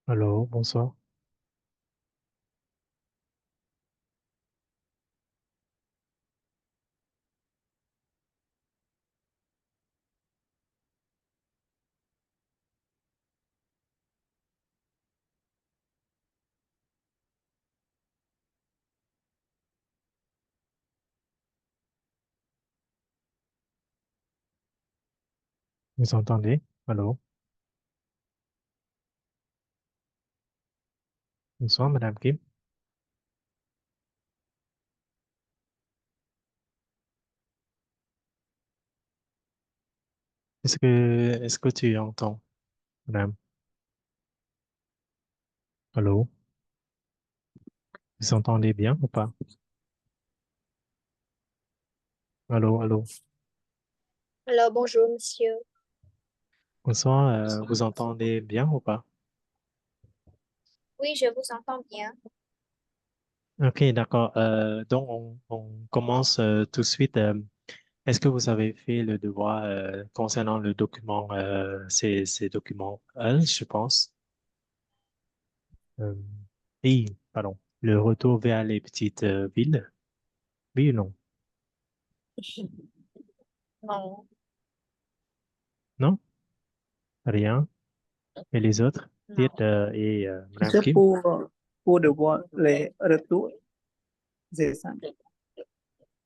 Allô, bonsoir. Vous entendez? Allô, bonsoir, Madame Kim. Est-ce que tu entends, Madame? Allô, vous entendez bien ou pas? Allô, allô. Alors, bonjour, monsieur. Bonsoir, vous entendez bien ou pas? Oui, je vous entends bien. Ok, d'accord. Donc, on commence tout de suite. Est-ce que vous avez fait le devoir concernant le document, ces documents, je pense? Euh, oui, pardon. Le retour vers les petites villes? Oui ou non? Non, Non? Rien. Et les autres, Tiet non. et Madame C'est Kim? pour devoir les retours, c'est ça.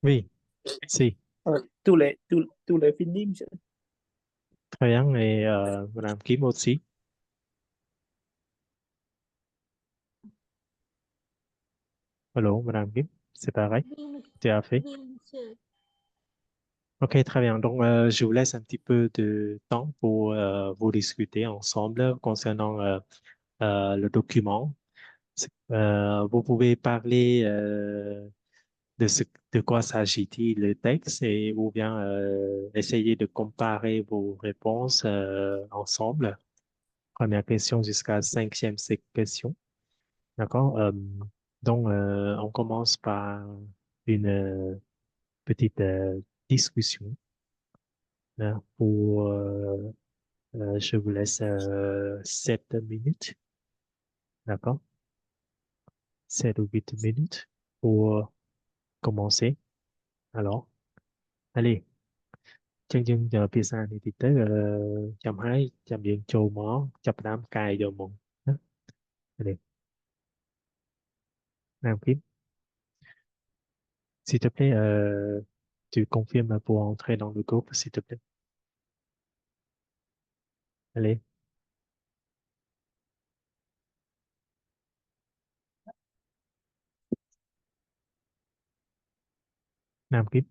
Oui, si. Tous les films, Très bien. Et Madame Kim aussi. Allô, Madame Kim, c'est pareil. Oui, Tu as fait. oui, monsieur. Ok, très bien. Donc, je vous laisse un petit peu de temps pour vous discuter ensemble concernant le document. Vous pouvez parler de de quoi s'agit-il le texte et ou bien essayer de comparer vos réponses ensemble. Première question jusqu'à cinquième question. D'accord? Donc, on commence par une petite discussion hein, pour, je vous laisse 7 minutes. D'accord? 7 ou 8 minutes pour commencer. Alors, allez, chân chân chờ phía xa này thì tới chậm hai chậm điện châu mỏ chập đám cài vào mộng. Đó, allez, Nam Kim. S'il te plaît, tu confirmes pour entrer dans le groupe, s'il te plaît. Allez, Nam Kim,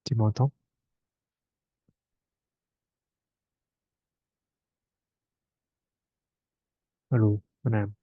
tu m'entends? Allô, Nam.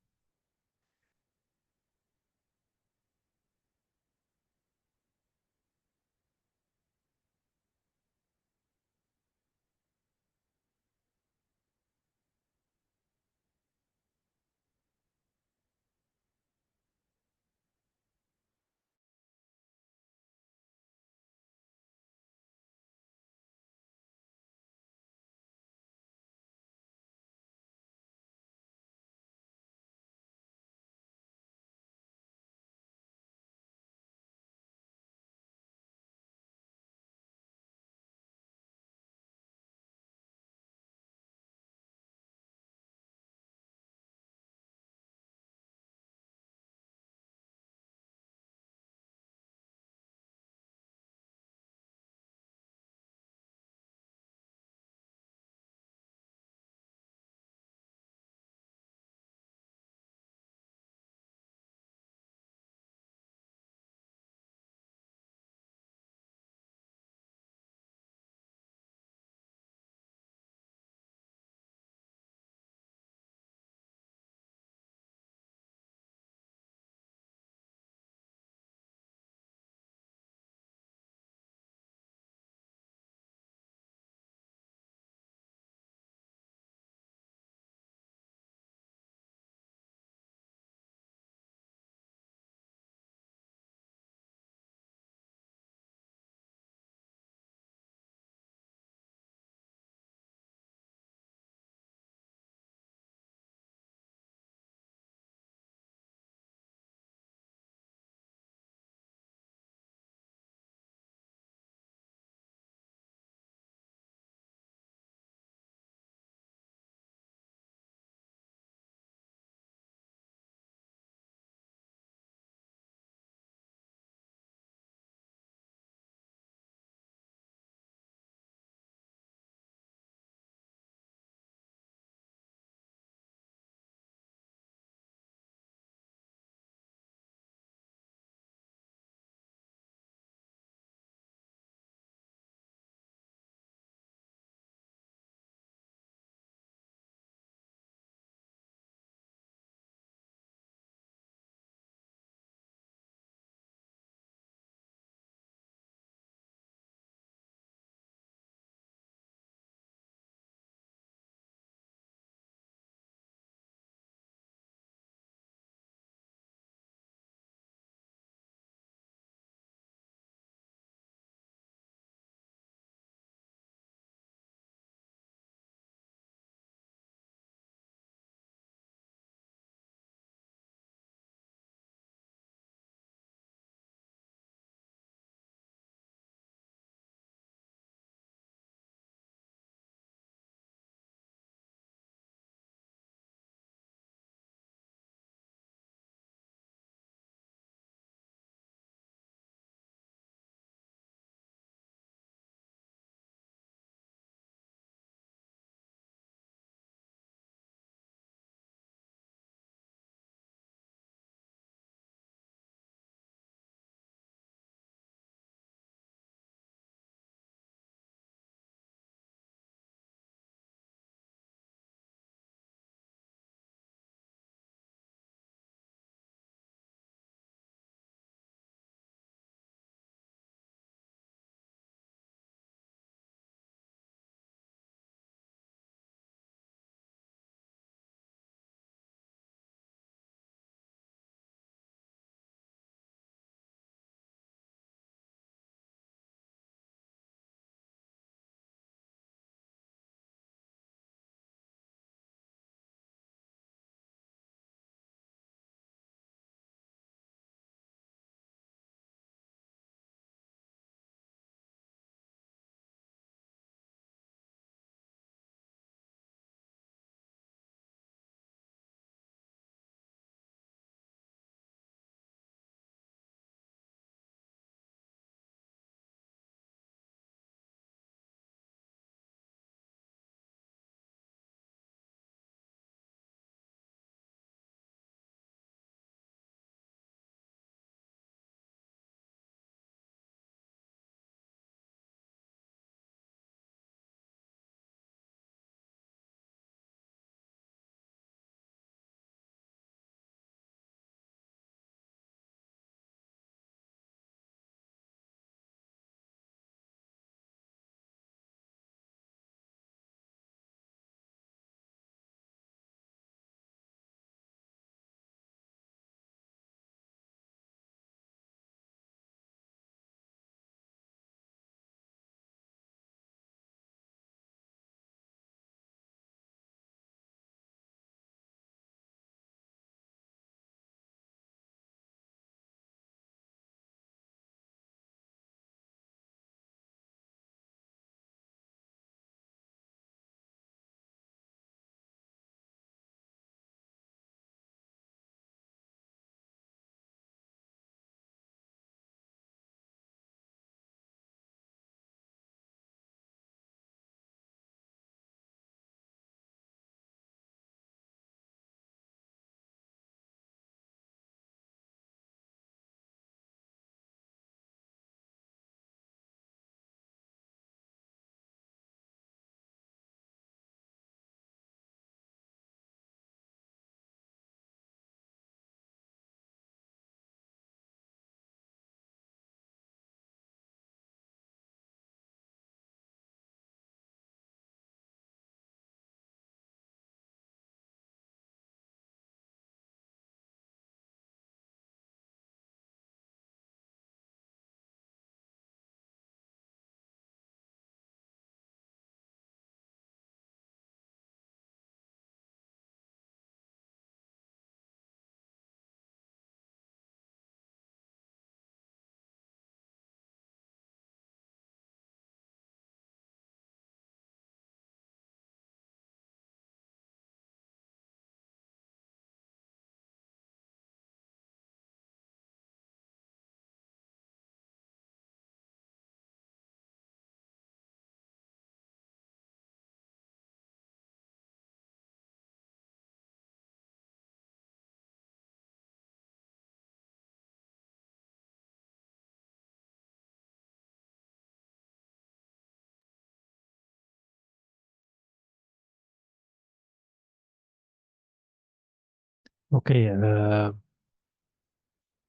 Ok,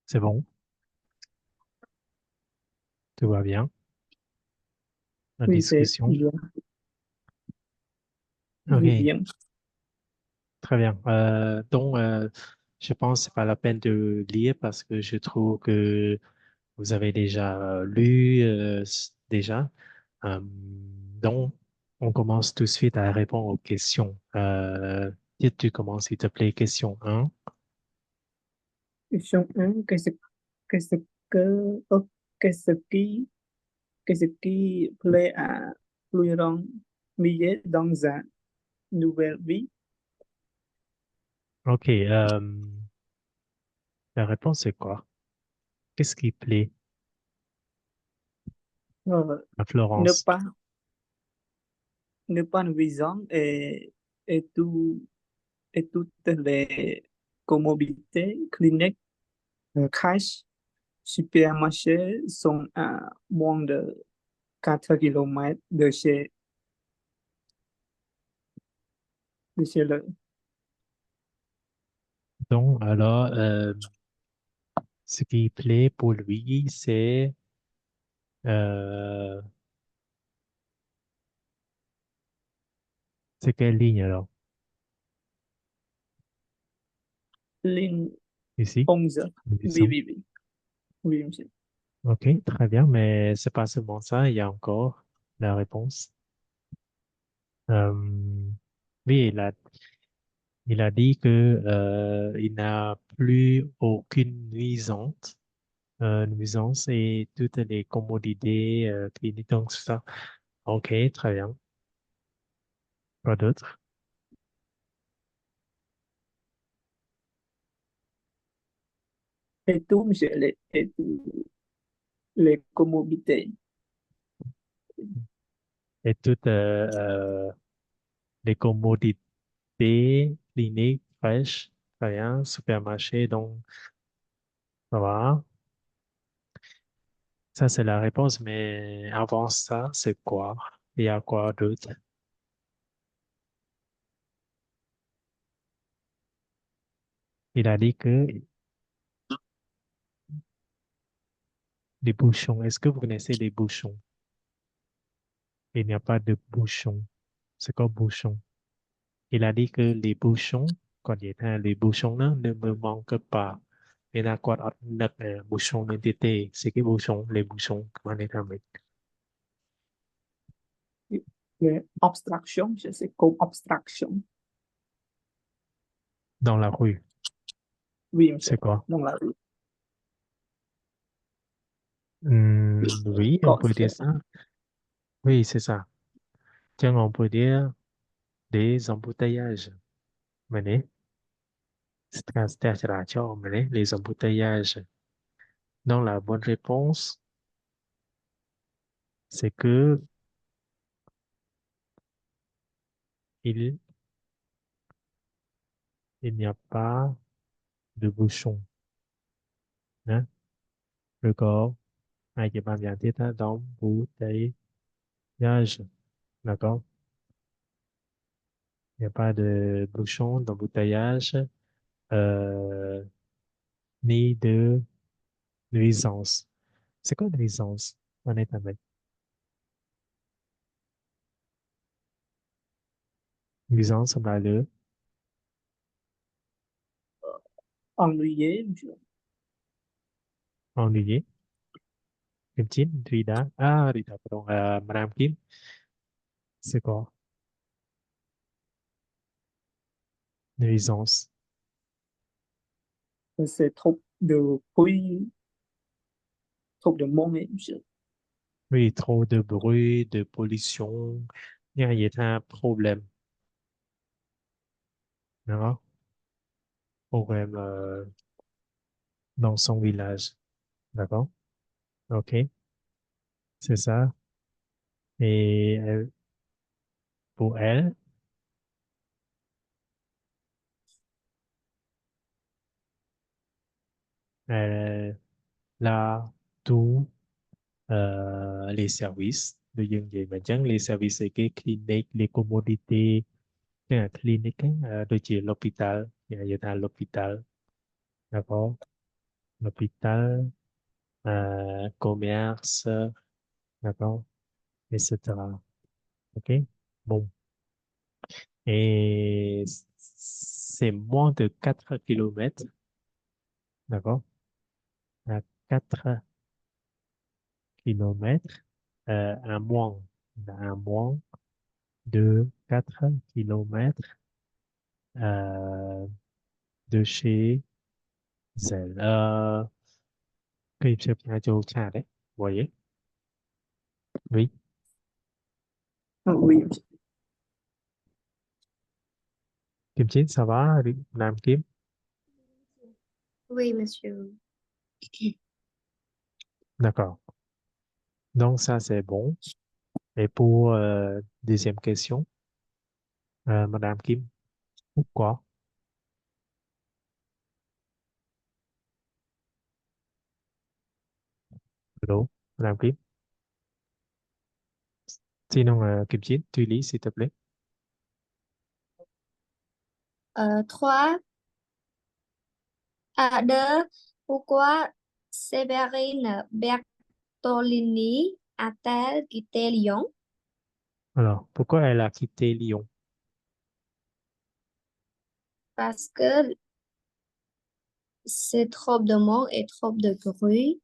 c'est bon, tout va bien. La Oui, c'est discussion. bien. Oui, Ok, bien. très bien. Donc, je pense que c'est pas la peine de lire parce que je trouve que vous avez déjà lu déjà. Donc, on commence tout de suite à répondre aux questions. Tu commences, s'il te plaît, question un. Question 1, qu'est-ce que, oh, qu'est-ce qui, qu'est-ce qui plaît à Florent Millet dans sa nouvelle vie? Ok, la réponse c'est quoi? Qu'est-ce qui plaît Euh, à ne Florence? pas, ne pas nuisant et tout, et toutes les commodités cliniques, cash, supermarchés sont à moins de 4 kilomètres de chez le. Donc, alors, ce qui plaît pour lui, euh, c'est quelle ligne alors? Ligne Ici? 11. Oui, Disons. oui, oui. Oui, monsieur. Ok, très bien, mais c'est pas seulement ça, il y a encore la réponse. Euh, oui, il a dit que il n'a plus aucune nuisance et toutes les commodités cliniques, donc ça. Ok, très bien. Quoi d'autre? Et tout, monsieur, et tout, les commodités. Et toutes les commodités cliniques fraîches, très bien, supermarché, donc ça va. Ça, c'est la réponse, mais avant ça, c'est quoi? Il y a quoi d'autre? Il a dit que les bouchons, est-ce que vous connaissez les bouchons? Il n'y a pas de bouchons. C'est quoi bouchon? Il a dit que les bouchons, quand il était les bouchons là, ne me manquent pas. Il a quoi d'autre? Bouchon d'identité. C'est qui bouchon? Les bouchons, comment on est avec? Les abstractions, je sais comme abstraction. Dans la rue. Oui, monsieur. C'est quoi? Dans la rue. Oui, on peut dire Cause, ça. Oui, c'est ça. Tiens, on peut dire des embouteillages. Menez. Menez, les embouteillages. Donc, la bonne réponse, c'est que il, il n'y a pas de bouchon. Hein? Le corps, ai cái bàn giảng thiết đóng bouteillage. D'accord? Il n'y a pas de bouchon d'embouteillage, euh, ni de nuisance. C'est quoi nuisance, honnêtement? Nuisance, on a le ennuyé, monsieur. ennuyé. Kim Chin, Rida. Ah, Rida, pardon. Madame Kim, c'est quoi? Nuisance. C'est trop de bruit, trop de monde, monsieur. Oui, trop de bruit, de pollution. Il y a un problème. D'accord? Problème dans son village. D'accord? OK, c'est ça. Et pour elle, elle a tous les services de dân vậy mà chẳng les services cái clinic, les commodités cái là clinic ấy, đôi chỉ l'hôpital thì là dịch là l'hôpital, là có l'hôpital, commerce, là có etc. Ok, bon. Et c'est moins de 4 kilomètres, d'accord? À 4 kilomètres, à moins de 4 kilomètres de chez elle. Cái chụp nhà châu trà đấy, vậy oui. Oui, Kim Chiến, ça va, Nam Kim? Oui, monsieur. D'accord. Donc ça, c'est bon. Et pour deuxième question, Madame Kim, pourquoi? Allô, Madame Kim? Sinon, Kim Chiến, tu lis, s'il te plaît. 3 à 2. Pourquoi Séverine Bertolini a-t-elle quitté Lyon? Alors, pourquoi elle a quitté Lyon? Parce que c'est trop de monde et trop de bruit.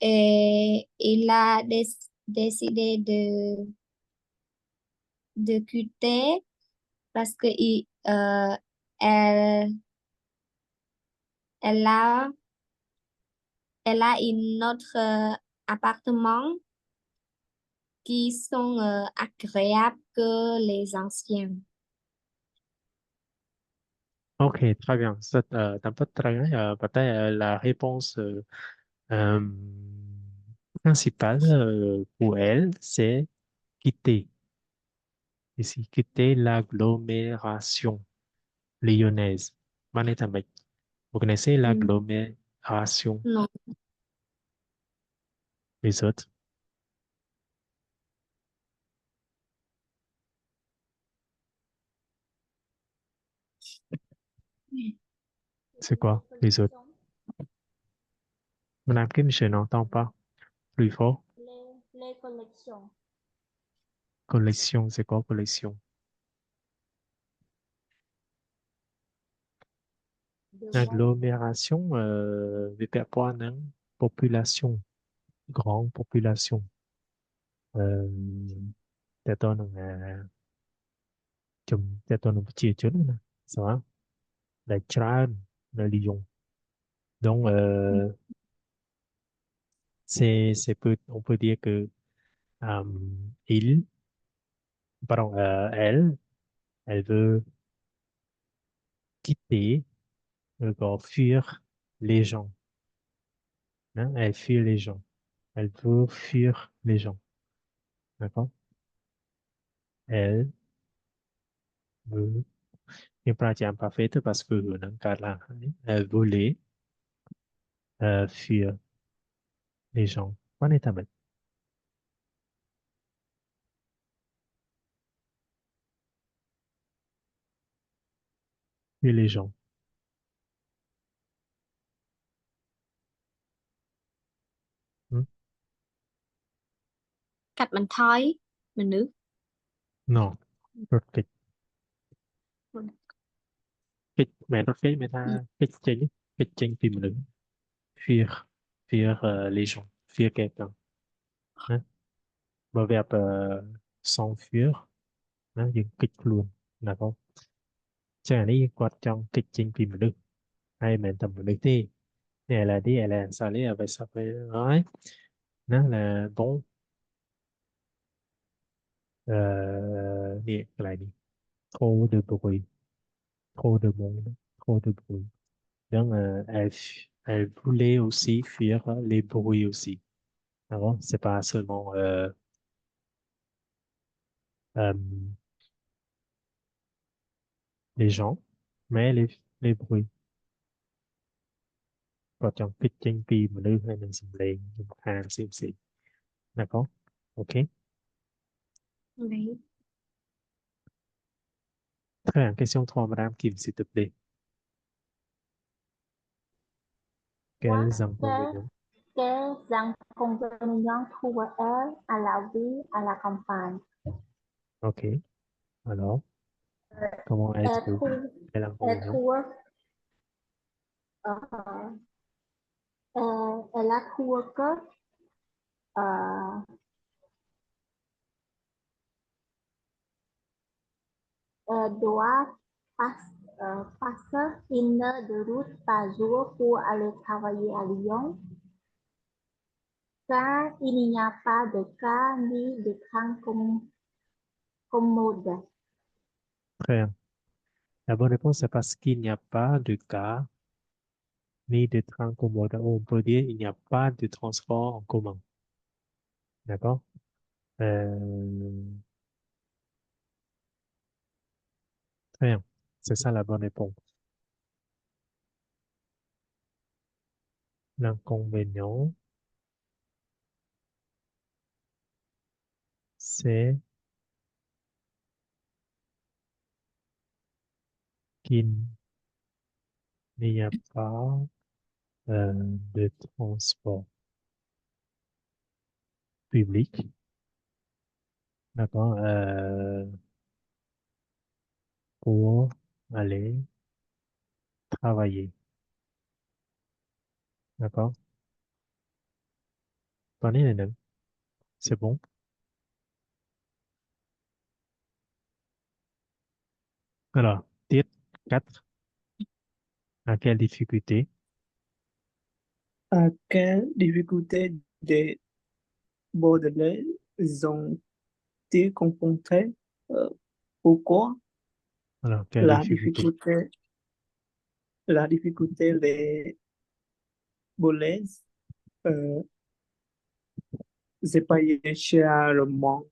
Et il a décidé de quitter parce que elle, elle a, elle a un autre appartement qui sont agréables que les anciens. Ok, très bien. Ça, t'as pas très bien. Peut-être la réponse euh, principale pour elle, c'est quitter. Ici, quitter l'agglomération lyonnaise. Manetamek. Vous connaissez Hmm, l'agglomération non. les autres? C'est quoi les autres? Madame Kim, je n'entends pas. Plus fort. Les collections Collection, c'est quoi collection? de monde. Agglomération, population, grande population. Euh, Thế tôi là chùm thế tôi là chia chữ nè, sao là Trân là Lyon. Donc on peut dire que euh, il pardon elle veut quitter encore fuir les gens, hein, elle fuit les gens, elle veut fuir les gens, d'accord? Elle veut nhưng mà chạm parfait parce que nó cả là elle voulait fuir les gens. Quan hệ thẩm fuir les gens. Hmm? Cách mình thôi, mình nữ. Non, rất kịch mẹ rất kịch mẹ Ừ. ta kịch chính phim nữ fuir fuir les gens fuir quelqu'un, hein? Và verbe s'enfuir, nó dừng kịch luôn là không chẳng đi quạt trong kịch chính phim nữ hay mẹ tầm nữ thì này là đi là sao lấy về sao phải nói nó là bon đi lại đi trop de bruit, trop de monde, trop de bruit. Donc, elle voulait aussi fuir les bruits aussi. Ah bon, c'est pas seulement euh, les gens, mais les bruits. Có trong cái tranh phim mà nữ hay mình xem lên dùng hàng xem xị. D'accord? Ok. Đấy. Très bien. Question 3, Madame Kim, s'il te plaît. What Quels inconvénients? quels inconvénients trouvez-vous à la vie à la campagne? OK. Alors, comment êtes-vous? Êtes-vous Quel inconvénient? êtes-vous euh, elle a trouvé que euh, doit passer 1 heure de route par jour pour aller travailler à Lyon, car il n'y a pas de car ni de train commode. Très bien. La bonne réponse, c'est parce qu'il n'y a pas de car ni de train commode. Ou on peut dire il n'y a pas de transport en commun. D'accord? Très bien. C'est ça la bonne réponse. L'inconvénient, c'est qu'il n'y a pas de transport public. D'accord? Pour aller travailler. D'accord? Prenez les notes. C'est bon. Alors, titre 4. À quelle difficulté? À quelle difficulté des Bordelais ont-ils confrontés? Euh, Pourquoi? Alors, quelle La difficulté? difficulté, la difficulté des Bordelais, euh, c'est pas cher le manque,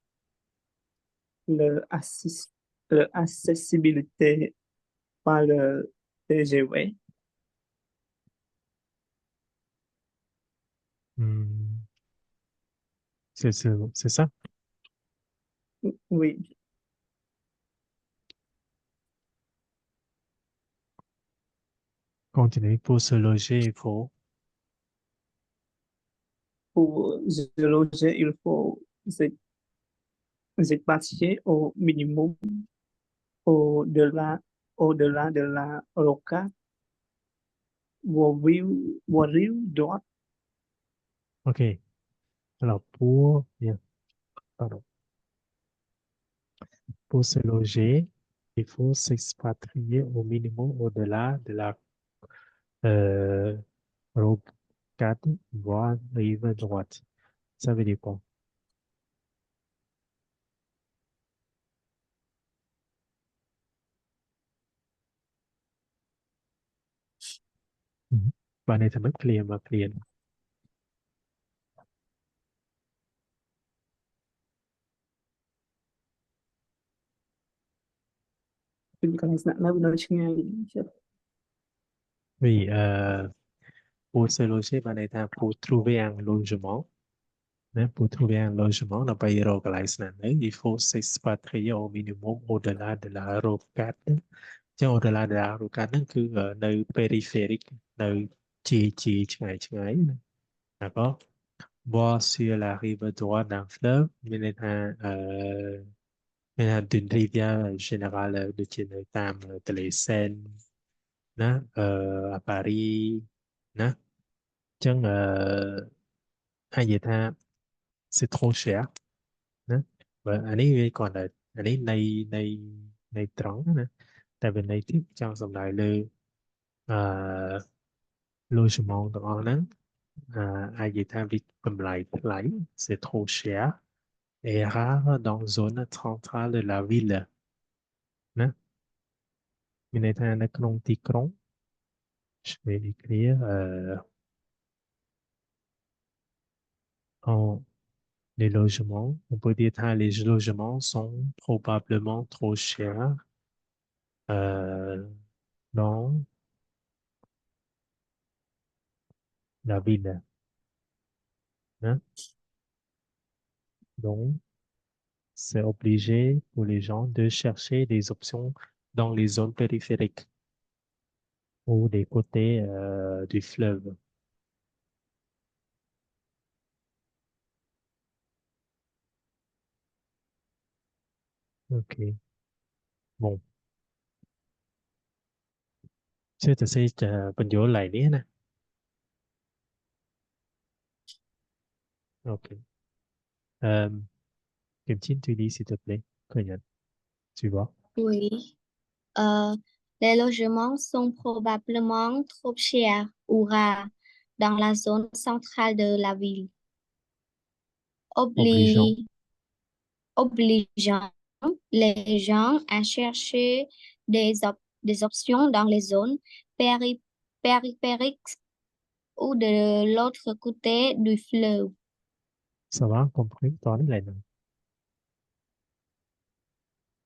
l'accessibilité par le TGV. Hmm, c'est ça? Oui, Continue. Pour se loger, il faut. pour se loger, il faut se dépasser au minimum au-delà, au-delà de la locale, vos rives droites. OK. Alors, bien, pardon. Pour se loger, il faut s'expatrier au minimum au-delà de la euh, rocade, voire rive droite. Ça veut dire quoi? Mhm. Bạn này thì mất clear mà clear. Bukan nak nak benar cengeng. Oui, pour se loger, bạn này là pour trouver un logement. Hein, pour trouver un logement, on n'a pas il faut s'expatrier au minimum au-delà de la rocade. Chứ au-delà de la rocade, nó cứ ở nơi périphérique, nơi chi ấy. D'accord? Boire sur la rive droite d'un fleuve, mais là, d'une rivière générale de trên Tam, de les Seine, đó, à Paris, đó. Chứ hay gì ta, c'est trop cher. Đó. Và anh ấy còn là anh ấy nay nay nay trắng nữa. Tại vì nay tiếp trong dòng đại lưu logement đó nè. Ai gì ta việc cầm lại c'est trop cher et rare dans zone centrale de la ville. Đó. Mình này ta là trong tíក្រុង je vais écrire en les logements. On peut dire que les logements sont probablement trop chers dans la ville. Hein. Donc, c'est obligé pour les gens de chercher des options dans les zones périphériques ou des côtés du fleuve. OK. Bon. ช่วยจะใช้บรรยายไหนนะ OK. Euh, Kim Chin, tu dis s'il te plaît. Korean. Tu vois? Oui. Euh, les logements sont probablement trop chers ou rares dans la zone centrale de la ville, Obligeant. obli- obligeant les gens à chercher des options dans les zones périphériques ou de l'autre côté du fleuve. Ça va? Compris? Toán lại nào.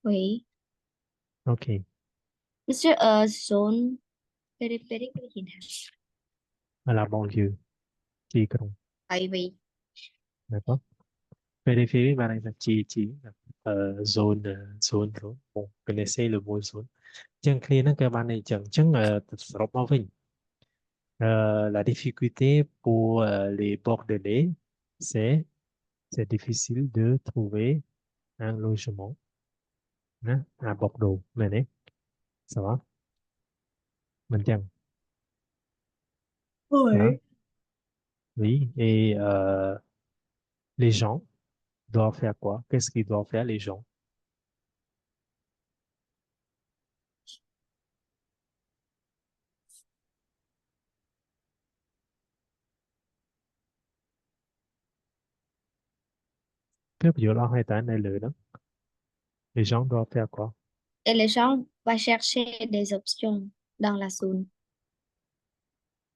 Oui. OK. Monsieur, zone périphérique là gì nào? À la banlieue. Chỉ cần. Tại vì D'accord? Périphérie, bạn ấy là chỉ zone, zone thôi. Bon, connaissez le mot zone. Chẳng khi nó các bạn ấy chẳng rất mà vinh. La difficulté pour les Bordelais, c'est c'est difficile de trouver un logement hein, à Bordeaux. Mais này, ça va? Mình chẳng. Hein? Oui. Oui. Et les gens doivent faire quoi? Qu'est-ce qu'ils doivent faire, les gens? Cái ví dụ là hai tại này lựa đó. Les gens doivent faire quoi? et les gens vont chercher des options dans la zone.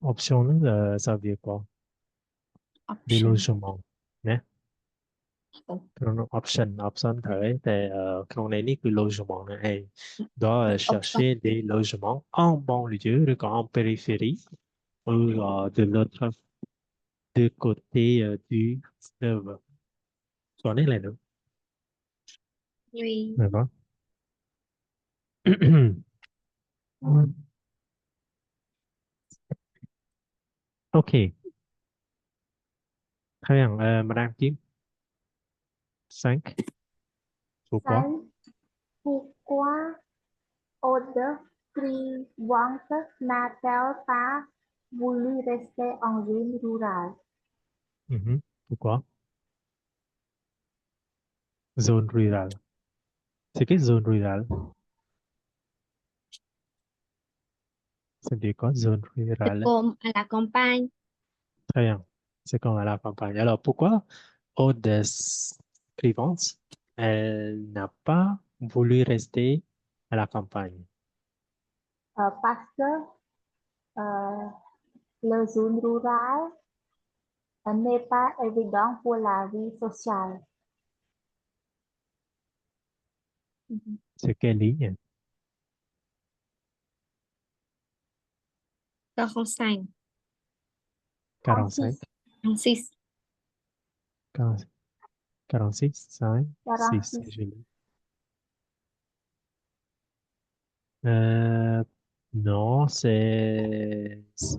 Option là, ça veut dire quoi? Des Option. logements. Nè. Ồ, Option thế thì trong này ní cái logement này doit option. chercher des logements en banlieue, rồi còn en périphérie ou de l'autre de côté du fleuve. Còn này là nữa. Oui. D'accord. OK. Très bien. Madame Kim, 5. Pourquoi? 5. Pourquoi Aude Trivante n'a-t-elle pas voulu rester en zone rurale? Mhm. Pourquoi? Zone rurale. C'est quelle zone rurale? Ça veut dire quoi, zone C'est rurale? comme à la campagne. Très bien. C'est comme à la campagne. Alors, pourquoi Aude Scrivens, elle n'a pas voulu rester à la campagne? Parce que euh, le zone rurale n'est pas évident pour la vie sociale. Mhm. C'est quelle ligne? 45, 45, 36, 46. 40 46, 5, 6, c'est 46. joli. Euh, non,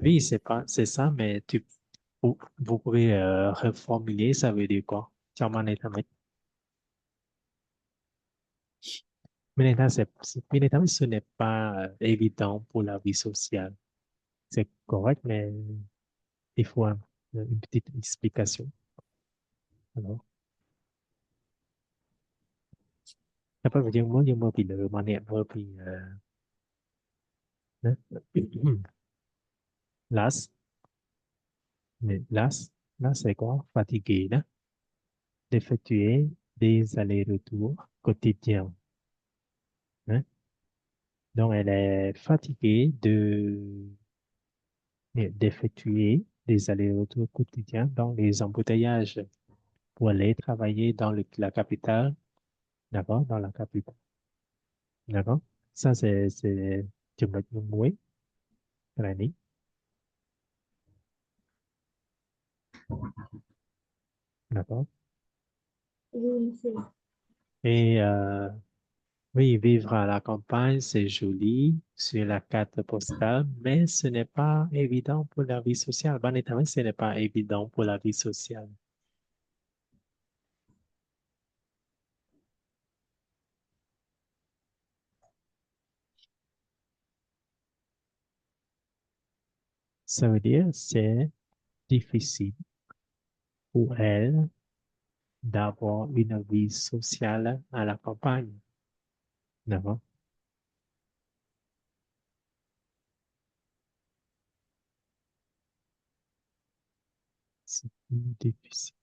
oui, c'est pas, c'est ça, mais vous pouvez reformuler, ça veut dire quoi? Trong anh này thầm ấy. Mais ce n'est pas évident pour la vie sociale. C'est correct, mais il faut une petite explication. Alors, après, nhưng mà bị lỡ mà niệm vừa bị đấy. Last, mais là, c'est quoi? Fatigué, là. D'effectuer des allers-retours quotidiens. Hein? Donc, elle est fatiguée d'effectuer des allers-retours quotidiens dans les embouteillages pour aller travailler dans la capitale, d'accord? Dans la capitale, d'accord? Ça, c'estចំណុចទី1 កន្លែងនេះ d'accord? Oui, monsieur. Et Oui, vivre à la campagne, c'est joli sur la carte postale, mais ce n'est pas évident pour la vie sociale. Honnêtement, ce n'est pas évident pour la vie sociale. Ça veut dire c'est difficile pour elle d'avoir une vie sociale à la campagne. D'accord? C'est difficile.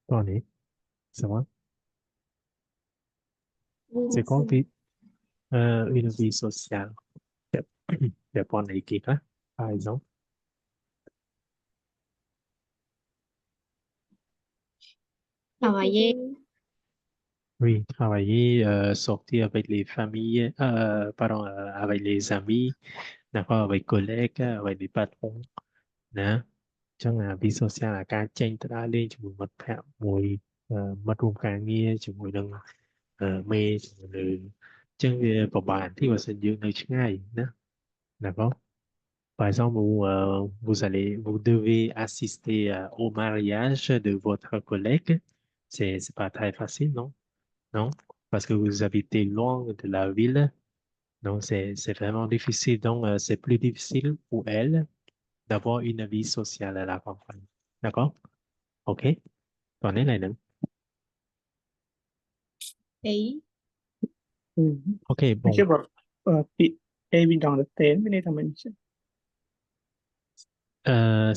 Attendez, c'est vrai? C'est quoi Vincent. une vie sociale? Je vais prendre l'équipe, hein, par exemple. Travailler, Oui, travailler, sortir avec les familles, pardon, avec les amis, d'accord, avec collègues, avec les patrons, นะចឹងអាវិសsociale អាការចេញទៅដើរលេងជាមួយមិត្តភ័ក្តិមួយមិត្តរួមការងារជាមួយនឹងមេជាមួយនឹងចឹងវាពិបាកទីបើសិនយើងនៅឆ្ងាយណា d'accord par exemple vous devez assister au mariage de votre collègue c'est pas très facile non parce que vous habitez loin de la ville donc c'est vraiment difficile donc c'est plus difficile pour elle d'avoir une vie sociale à la campagne. D'accord? OK. Còn đến này nữa. pays, OK, ไม่ bon. ใช่แบบปิด évident เต้นไม่ได้ทำมันใช่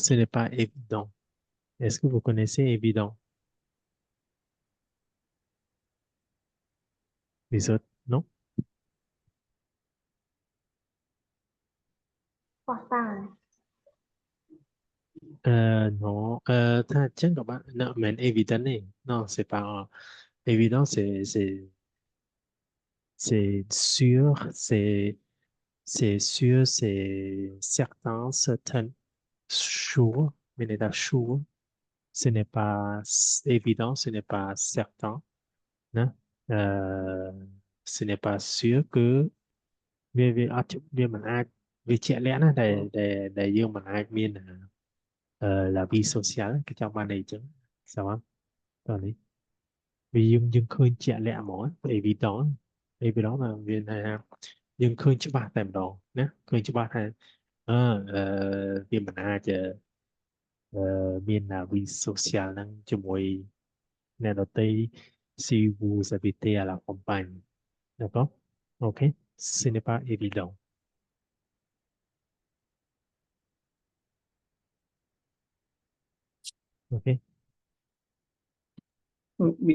Ce n'est pas évident. Est-ce que vous connaissez évident? Les autres, non? Important. Non. Tiens, non, mais évident, non, c'est pas évident, c'est sûr, c'est sûr, c'est certain, certain, sure, mais n'est pas sure. Ce n'est pas évident, ce n'est pas certain. Né? Ờ, ce n'est pas sûr que វាមិនអាចវាជាក់លាក់ណាដែលយើងមិនអាចមានla vie sociale គេចង់បានន័យអញ្ចឹងស្អាតតោះនេះវាយើងឃើញជាក់លាក់ហ្មង evident evident làវាថាយើងឃើញច្បាស់តែម្ដងណាឃើញច្បាស់ថាអឺវាមិនអាចមាន la vie sociale ហ្នឹងជាមួយអ្នកដទៃ si vous habitez à la campagne. D'accord? OK? Ce n'est pas évident. OK? มี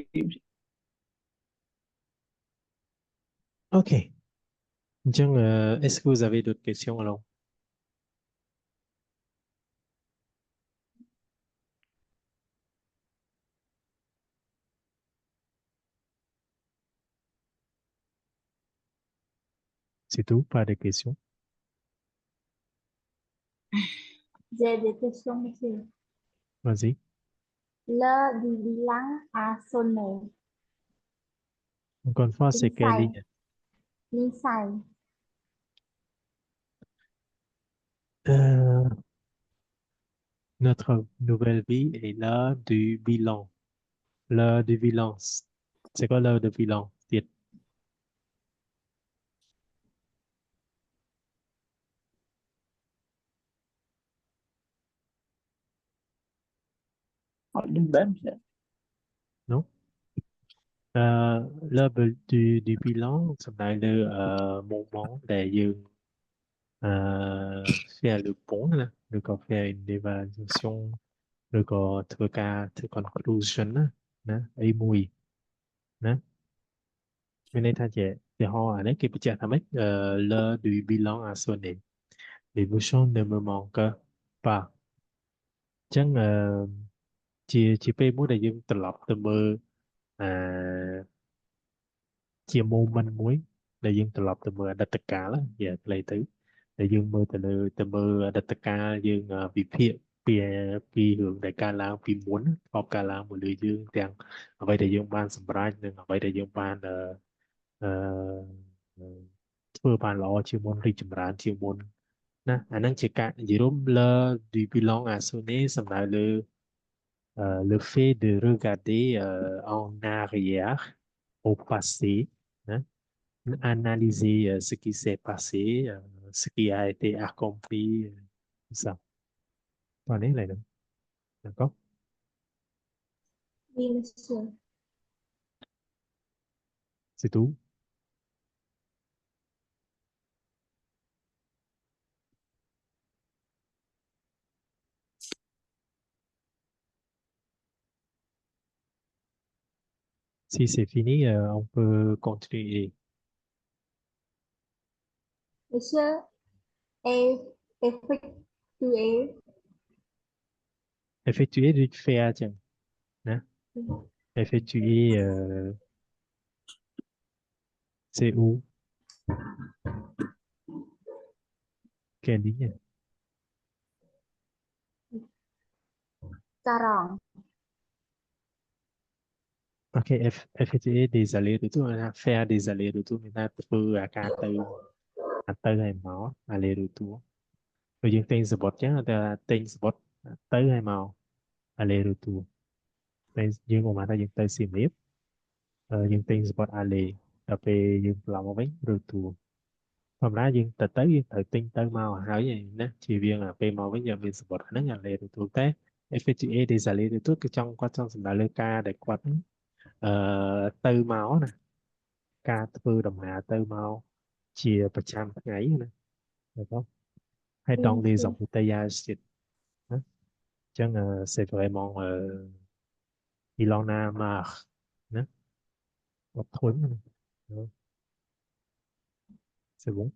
OK. Donc, est-ce que vous avez d'autres questions alors? C'est tout? Pas de questions? J'ai des questions, monsieur. Vas-y. L'heure du bilan a sonné. Encore une fois, c'est quelle L'insight. ligne? L'insight. Euh, notre nouvelle vie est l'heure du bilan. L'heure du bilan. C'est quoi l'heure du bilan? Dites. họ đừng bám sẽ Non? L'heure du bilan, c'est le moment để faire le pont, là, được có faire une évaluation, được cóធ្វើការធ្វើ conclusion ណាអីមួយណាមានន័យថាជាឧទាហរណ៍អានេះគេបញ្ជាក់ថាម៉េចl'heure du bilan a sonné les bouchons ne me manquent pas អញ្ចឹងជាពេលមួយដែលយើងត្រឡប់ទៅមើលអឺជា moment មួយ để dương từ lọc từ mưa đặt tất cả là dạ lấy tứ để dương mưa từ mưa đặt tất cả dương bị phía bị hướng để ca lang bị muốn học ca lang một lưỡi dương tiếng vậy để dương ban sầm raj nên vậy để dương ban ờ, ờ,ធ្វើបានល្អជាងមុនរីកចម្រើនជាងមុនណាអាហ្នឹងជាការនិយាយរួម le du bilan à sonner សំដៅលើle fait de regarder en arrière au passé hein, analyser ce qui s'est passé ce qui a été accompli tout ça toàn đấy này nữa d'accord Oui, monsieur. c'est tout si c'est fini on peut continuer Monsieur, est effectué. effectuer vite fait à tiens hein. Effectuer c'est où quelle ligne Sarong. ok effectuer des allers-retours faire des allers-retours người ta từ cả từ hay máu allers-retours rồi dương tên sport chứ ta tên sport tới hay màu allers-retours tên dương còn mà ta dương tên sim liếp dương tên sport alley cà phê dương làm một bánh retour hôm đó dương tới dương tự tin tới màu hỏi vậy nè chỉ viên là về màu bây giờ mình sport nó nhà allers-retours thế effectuer des allers-retours cái trong qua trong sân đại lơ ca để quánh tư máu nè ca tư đồng hạ tư máu chia 100 ngày nè được không hay Oui, dans les monsieur. embouteillages hein? Chứ c'est vraiment il en a marre hein? Một thuẫn này. Đó, c'est bon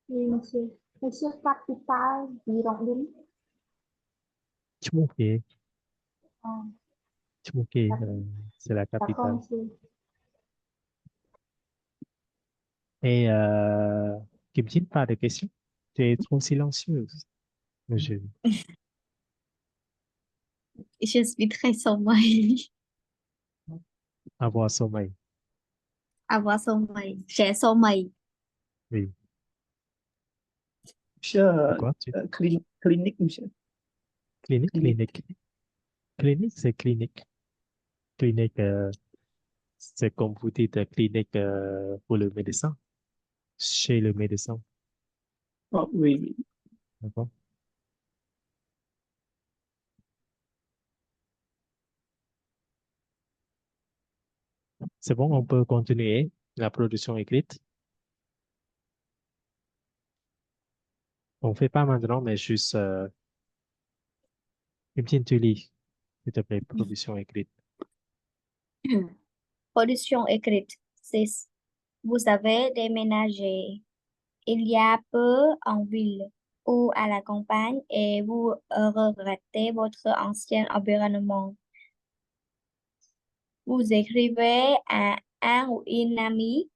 Oui, monsieur. Monsieur, capitale Girondine. Chumuke À, Chumuke d'ac- c'est la d'accord, capitale monsieur. et Kim Jin pas de questions tu es trop silencieuse je Je suis très sommeil. avoir sommeil Avoir sommeil. J'ai sommeil. oui Monsieur, c'est quoi tu clinique, monsieur. clinique Clinique. clinique clinique c'est clinique clinique c'est comme vous dites clinique pour le médecin chez le médecin Oh, oui, oui. d'accord c'est bon on peut continuer la production écrite on fait pas maintenant mais juste Kim Jin tu lis s'il te plaît production écrite Production écrite. 6. Vous avez déménagé il y a peu en ville ou à la campagne et vous regrettez votre ancien environnement. Vous écrivez à un ou une amie,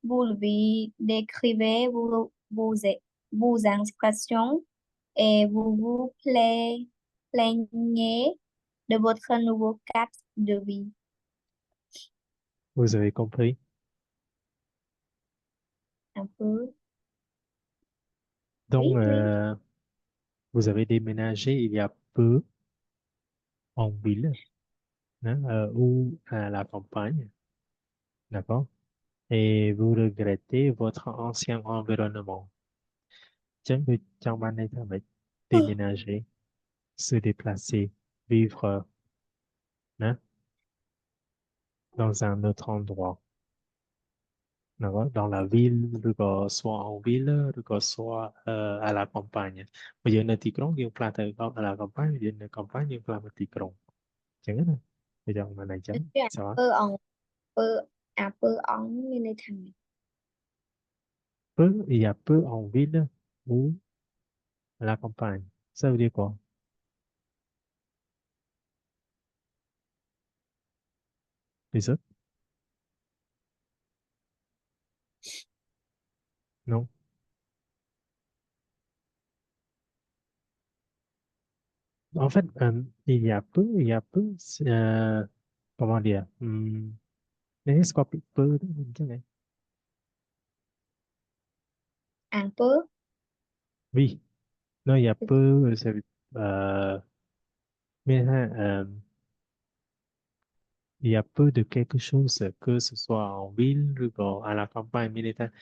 vous lui décrivez vos expressions et vous vous plaignez de votre nouveau cadre de vie. vous avez compris Un peu. donc Oui, oui. vous avez déménagé il y a peu en ville hein, ou à la campagne, d'accord? Et vous regrettez votre ancien environnement. Chính vì trong ban này phải déménager, se déplacer, vivre hein, dans un autre endroit, d'accord? Dans la ville, rồi có soit en ville, rồi có soit à la campagne. Bây giờ là Ticron, nhưng là từ à la campagne, bây giờ là campagne, nhưng là Ticron. Chẳng hạn, bây giờ mà này Je chấm, suis sao? peu, un peu en militaire. Peu, il y a peu en ville ou à la campagne. Ça veut dire quoi? Les autres? non. En fait, il y a peu, comment dire, c'est quoi peu, đó, mình chắc này. Un peu. Oui, non, il y a peu, mais il y a peu de quelque chose, que ce soit en ville ou à la campagne militaire.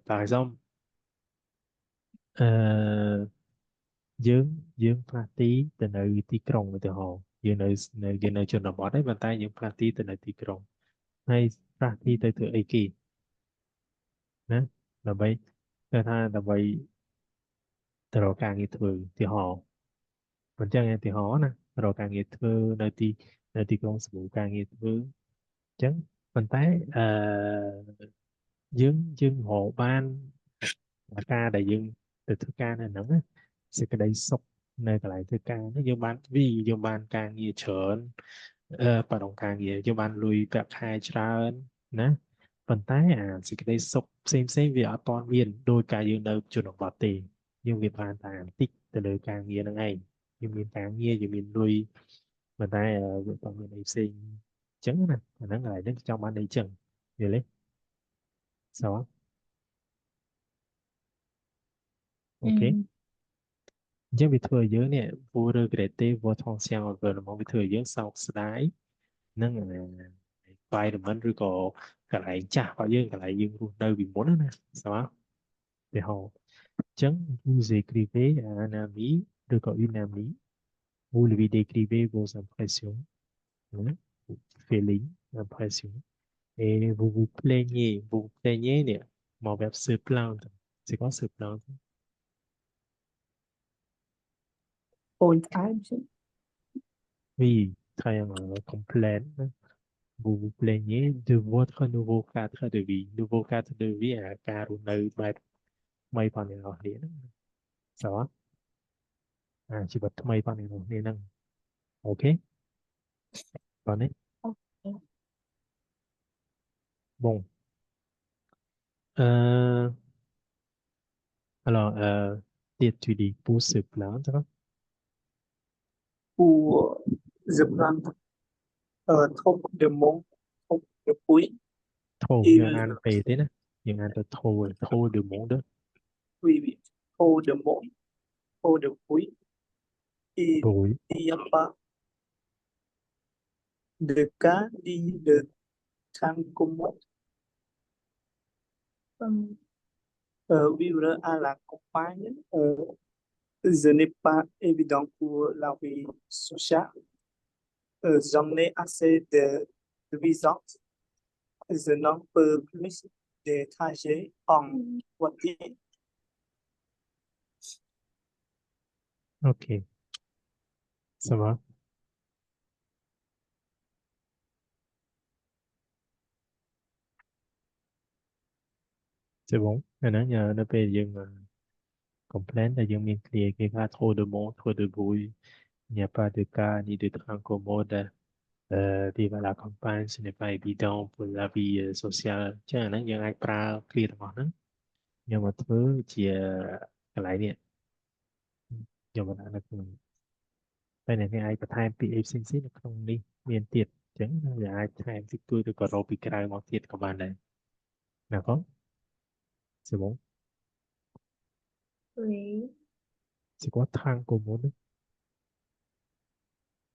Par exemple, euh, dương party từ nơi tíក្រុង từ hồ dương nơi chôn đồng bọt đấy bàn tay dương party từ nơi tíក្រុង hay party từ từ ấy kỳ nè là vậy là vậy từ rồi càng nghiệp thường thì họ mình chẳng nghe thì họ nè rồi càng nghiệp thường nơi tíក្រុង sự càng nghiệp thường chẳng bàn tay dương hộ ban là ca đại dương từ thứ ca này nắng á sẽ cái đấy sốc nơi cái lại thứ ca nó dương ban vì dương ban càng nhiều chớn và đồng càng nhiều dương ban lùiแบบhaiច្រើនណាប៉ុន្តែសេចក្តីសុខផ្សេងវាអត់ទាន់មានដោយការយើងនៅជនបទទេយើងវាបានតែបន្តិចទៅលើការងារហ្នឹងឯងយើងមានការងារយើងមានលុយប៉ុន្តែវាអត់មានអីផ្សេងអញ្ចឹងណាអាហ្នឹងកន្លែងហ្នឹងចង់បានអីចឹងយល់ទេសោះ Ừ. ok អញ្ចឹងវាធ្វើឲ្យយើងនេះ vô regretter votre ancien environnement វាធ្វើឲ្យយើងសោកស្ដាយនឹងenvironment ឬក៏កន្លែងចាស់របស់យើងកន្លែងយើងរស់នៅពីមុនណាស្គាល់ទីហោអញ្ចឹង vous écrivez à un ami ឬក៏ une amie vous lui décrivez vos impressions hein, feelings impressions et vous vous plaignez នេះមក verbe se plaindre c'est quoi se plaindre ôi thái chứ oui triangle complain vous vous plaignez de votre nouveau cadre de vie. Nouveau cadre de vie àការរស់នៅបែបថ្មីផងអ្នកនរគ្នាហ្នឹងសោះជីវិតថ្មីផងអ្នកនរគ្នាហ្នឹងអូខេបងនេះ Ok. bon euh, alors tiệt tu dis pour se plaindre pour the plant trop de monde trop de bruit ធូរយើង il អានពេលទេណាយើងអានទៅធូរ de monde oui oui trop de monde trop de bruit il ព្រួយ il n'y a pas de cas ni de temps commun Ừ. vivre à la campagne ce n'est pas évident pour la vie sociale. J'en ai assez de visite. Je n'en peux plus de trajets en voiture. ok ça va c'est bon nó nhờ nó về dương complain là dương miền clear cái pha trop de monde trop de bruit il n'y a pas de cas ni de train commode vivre à la campagne ce n'est pas évident pour la vie sociale ចឹងអាហ្នឹងយើងអាចប្រើ clear ទាំងអស់ហ្នឹងយកមកធ្វើជាកន្លែងនេះយកមកដាក់នៅក្នុងតែអ្នកនេះអាចបន្ថែមពាក្យអីផ្សេងៗនៅក្នុងនេះមានទៀតអញ្ចឹងវាអាចថែមតិចតួចឬក៏រកពីក្រៅមកទៀតក៏បានដែរណាផង c'est bon Oui. c'est quoi train commode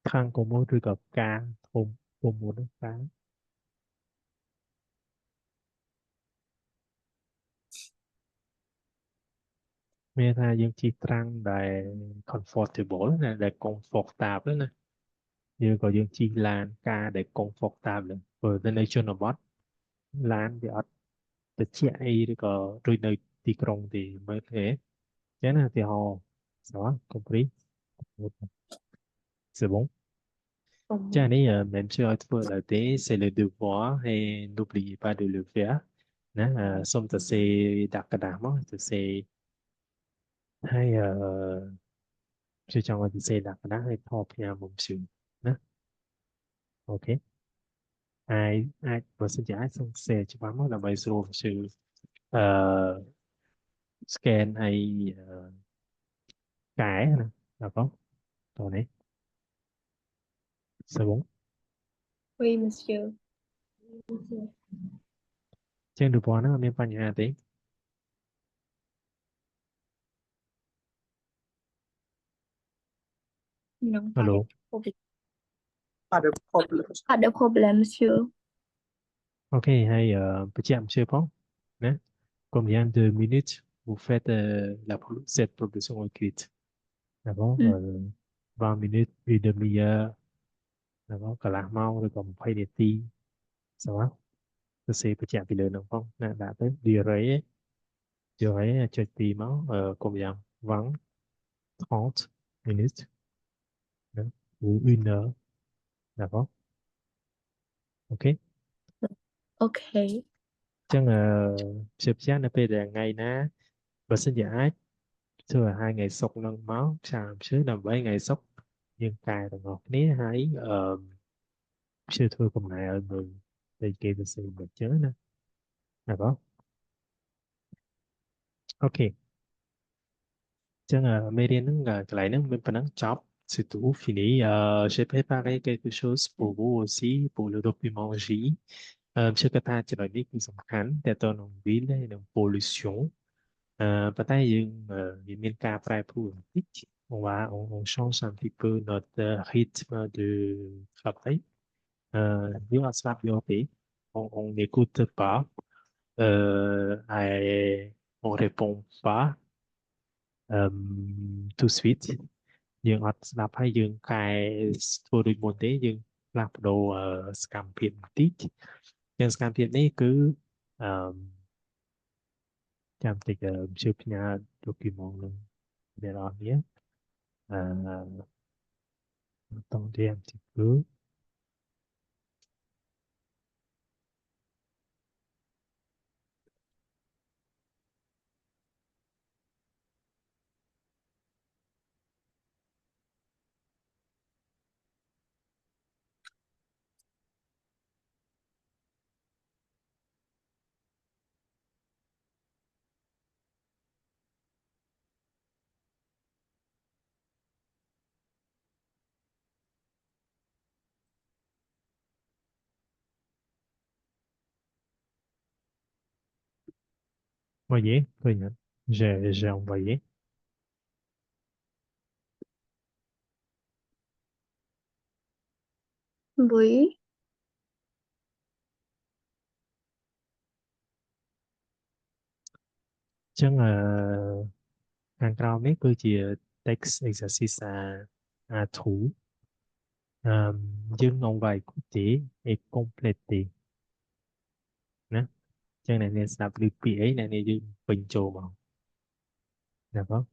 train commode ឬក៏ការធំ commode ការ មានថាយើងជិះត្រាំងដែល comfortable ណាដែល comfortable ណាយើងក៏យើងជិះឡានការដែល comfortable ព្រោះនៅជនបទឡានវាអត់ត្រជាក់អីឬក៏ដូចនៅទីក្រុងទេមើលឃើញចឹងណាឧទាហរណ៍ ça va compris c'est bon Ừ. ចានេះមិនជួយឲ្យធ្វើឡើយទេ c'est le devoir et n'oubliez pas de le faire ណាសូមទៅសេដាក់กระดาษមកទៅសេហើយជួយចង់ឲ្យទៅសេដាក់กระดาษឲ្យថតផ្ញើមុំជឿណាអូខេអាចបើសិនជាអាចសូមសេច្បាស់មកដើម្បីស្រួលជឿ Ờ, Scan hay cài nè, d'accord. Attendez, c'est bon. Oui, monsieur. Trên được nó nên phải nhà tí. Non, Alo, problème. Pas de problème. Pas de problème, monsieur. ok, hay petit un peu pas, né? Combien de minutes vous faites cette production écrite? D'accord, Hmm. 20 minutes, une demi-heure, d'accord, cả là mau rồi còn phải để ti, sao á? Tôi sẽ petit un peu le non không? Nè, đã tới durée cho tí máu, combien? 20, 30 minutes, né? Ou une heure, d'accord? Ok. Ok. Chắc là sếp chắc là bây giờ ngày na và sinh nhật thưa là 2 ngày sốc nâng máu sao sứ làm 7 ngày sốc nhưng cài là ngọt ní hay sư thưa cùng này ở người thì kia thì sự vật chớ nè là có ok chắc là Merian nó là cái này nó bên phần job c'est tout fini j'ai préparé quelque chose pour vous aussi pour le document J ชื่อกระทาจะหน่อยนี่คือสำคัญแต่ตัวน้องวินได้น้อง pollution ปัจจัยยังมีการแปรปรวนนิด on change un petit peu notre rythme de travail. Nếu on se fait on n'écoute pas, et on répond pas tout de suite. Nhưng on se fait những cái vô định môn tế nhưng làm đồ scam phiền một tí. Nhưng scam phiền này cứ chăm tích chụp nhà document luôn để đó nhé. Attendez un petit peu. Voyez, voyez, j'ai envoyé. Oui. Chắc là hàng rào mấy cơ chỉ text exercice à thủ nhưng ông vài cụ thể et complété nè chắc này nên sắp được PA này nên dùng bình chỗ mà d'accord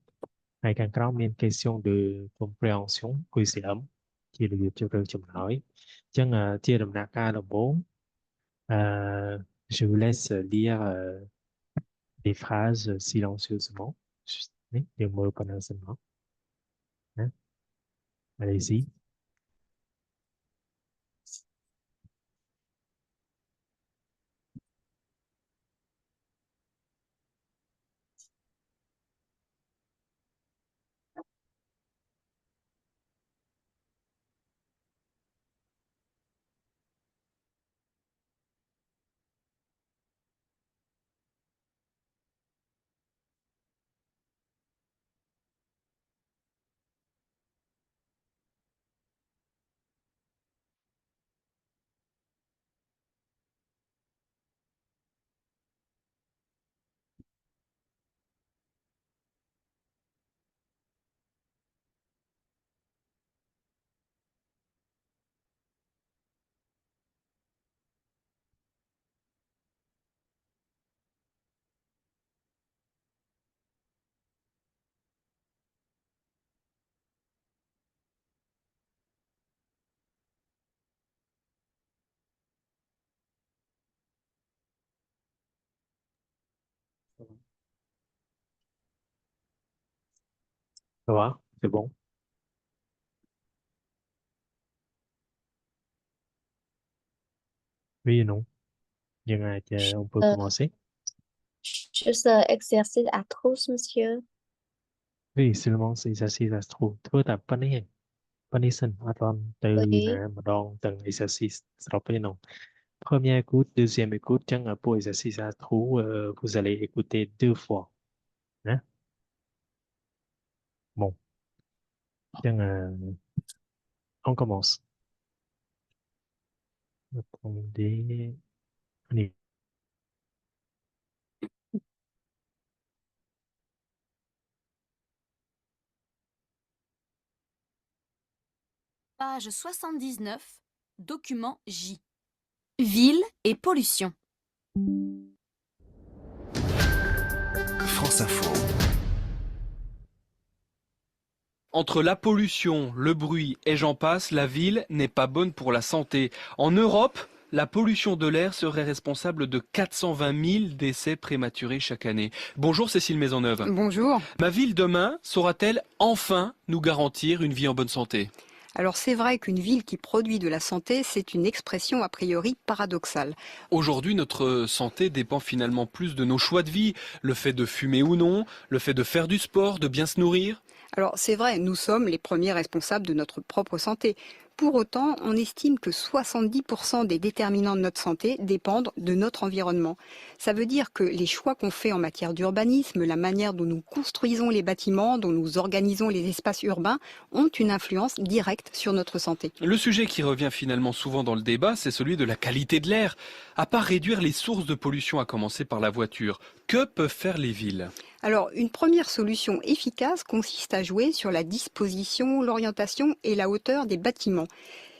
hay càng cao nên question de compréhension quy sẽ ấm chỉ được cho trường chồng nói chắc là chia làm nạc ca là 4. Je vous laisse lire des phrases silencieusement. Oui, des mots pendant seulement. Hein? Allez-y. Ça va? C'est bon? Oui et non. Nhưng on peut Euh, commencer. Juste exercice à tous, monsieur. Oui, seulement c'est exercice astro ធ្វើតែប៉ុណ្្នេះឯងប៉ុណ្្នេះសិនអត់ទាន់ទៅណា Oui. ម្ដងទាំង exercice ស្របពេលនោះ Première écoute, deuxième écoute, tiens, pour exercice astro, vous allez écouter 2 fois. Hein? Bon, tiens, on commence. Attendez. Allez. Page 79, document J. Ville et pollution. France Info. Entre la pollution, le bruit et j'en passe, la ville n'est pas bonne pour la santé. En Europe, la pollution de l'air serait responsable de 420 000 décès prématurés chaque année. Bonjour Cécile Maisonneuve. Bonjour. Ma ville demain saura-t-elle enfin nous garantir une vie en bonne santé ? Alors c'est vrai qu'une ville qui produit de la santé, c'est une expression a priori paradoxale. Aujourd'hui, notre santé dépend finalement plus de nos choix de vie, le fait de fumer ou non, le fait de faire du sport, de bien se nourrir. Alors c'est vrai, nous sommes les premiers responsables de notre propre santé. Pour autant, on estime que 70% des déterminants de notre santé dépendent de notre environnement. Ça veut dire que les choix qu'on fait en matière d'urbanisme, la manière dont nous construisons les bâtiments, dont nous organisons les espaces urbains, ont une influence directe sur notre santé. Le sujet qui revient finalement souvent dans le débat, c'est celui de la qualité de l'air. À part réduire les sources de pollution, à commencer par la voiture, que peuvent faire les villes ? Alors, une première solution efficace consiste à jouer sur la disposition, l'orientation et la hauteur des bâtiments.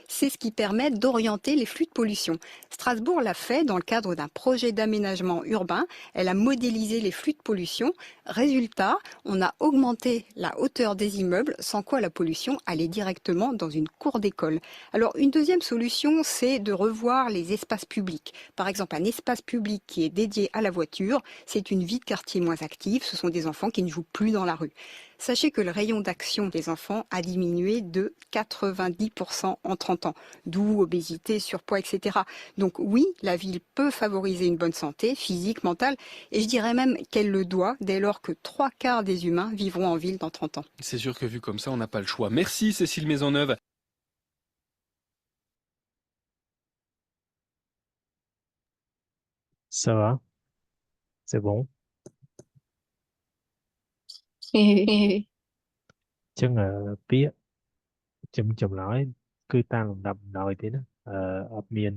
C'est ce qui permet d'orienter les flux de pollution. Strasbourg l'a fait dans le cadre d'un projet d'aménagement urbain. Elle a modélisé les flux de pollution. Résultat, on a augmenté la hauteur des immeubles, sans quoi la pollution allait directement dans une cour d'école. Alors, une deuxième solution, c'est de revoir les espaces publics. Par exemple, un espace public qui est dédié à la voiture, c'est une vie de quartier moins active. Ce sont des enfants qui ne jouent plus dans la rue. Sachez que le rayon d'action des enfants a diminué de 90% en 30 ans, d'où obésité, surpoids, etc. Donc oui, la ville peut favoriser une bonne santé physique, mentale, et je dirais même qu'elle le doit dès lors que 3/4 des humains vivront en ville dans 30 ans. C'est sûr que vu comme ça, on n'a pas le choix. Merci Cécile Maisonneuve. Ça va? C'est bon? Chứពាក្យចម្លើយគឺតាមលំដាប់បណ្ដោយទេណាអត់មាន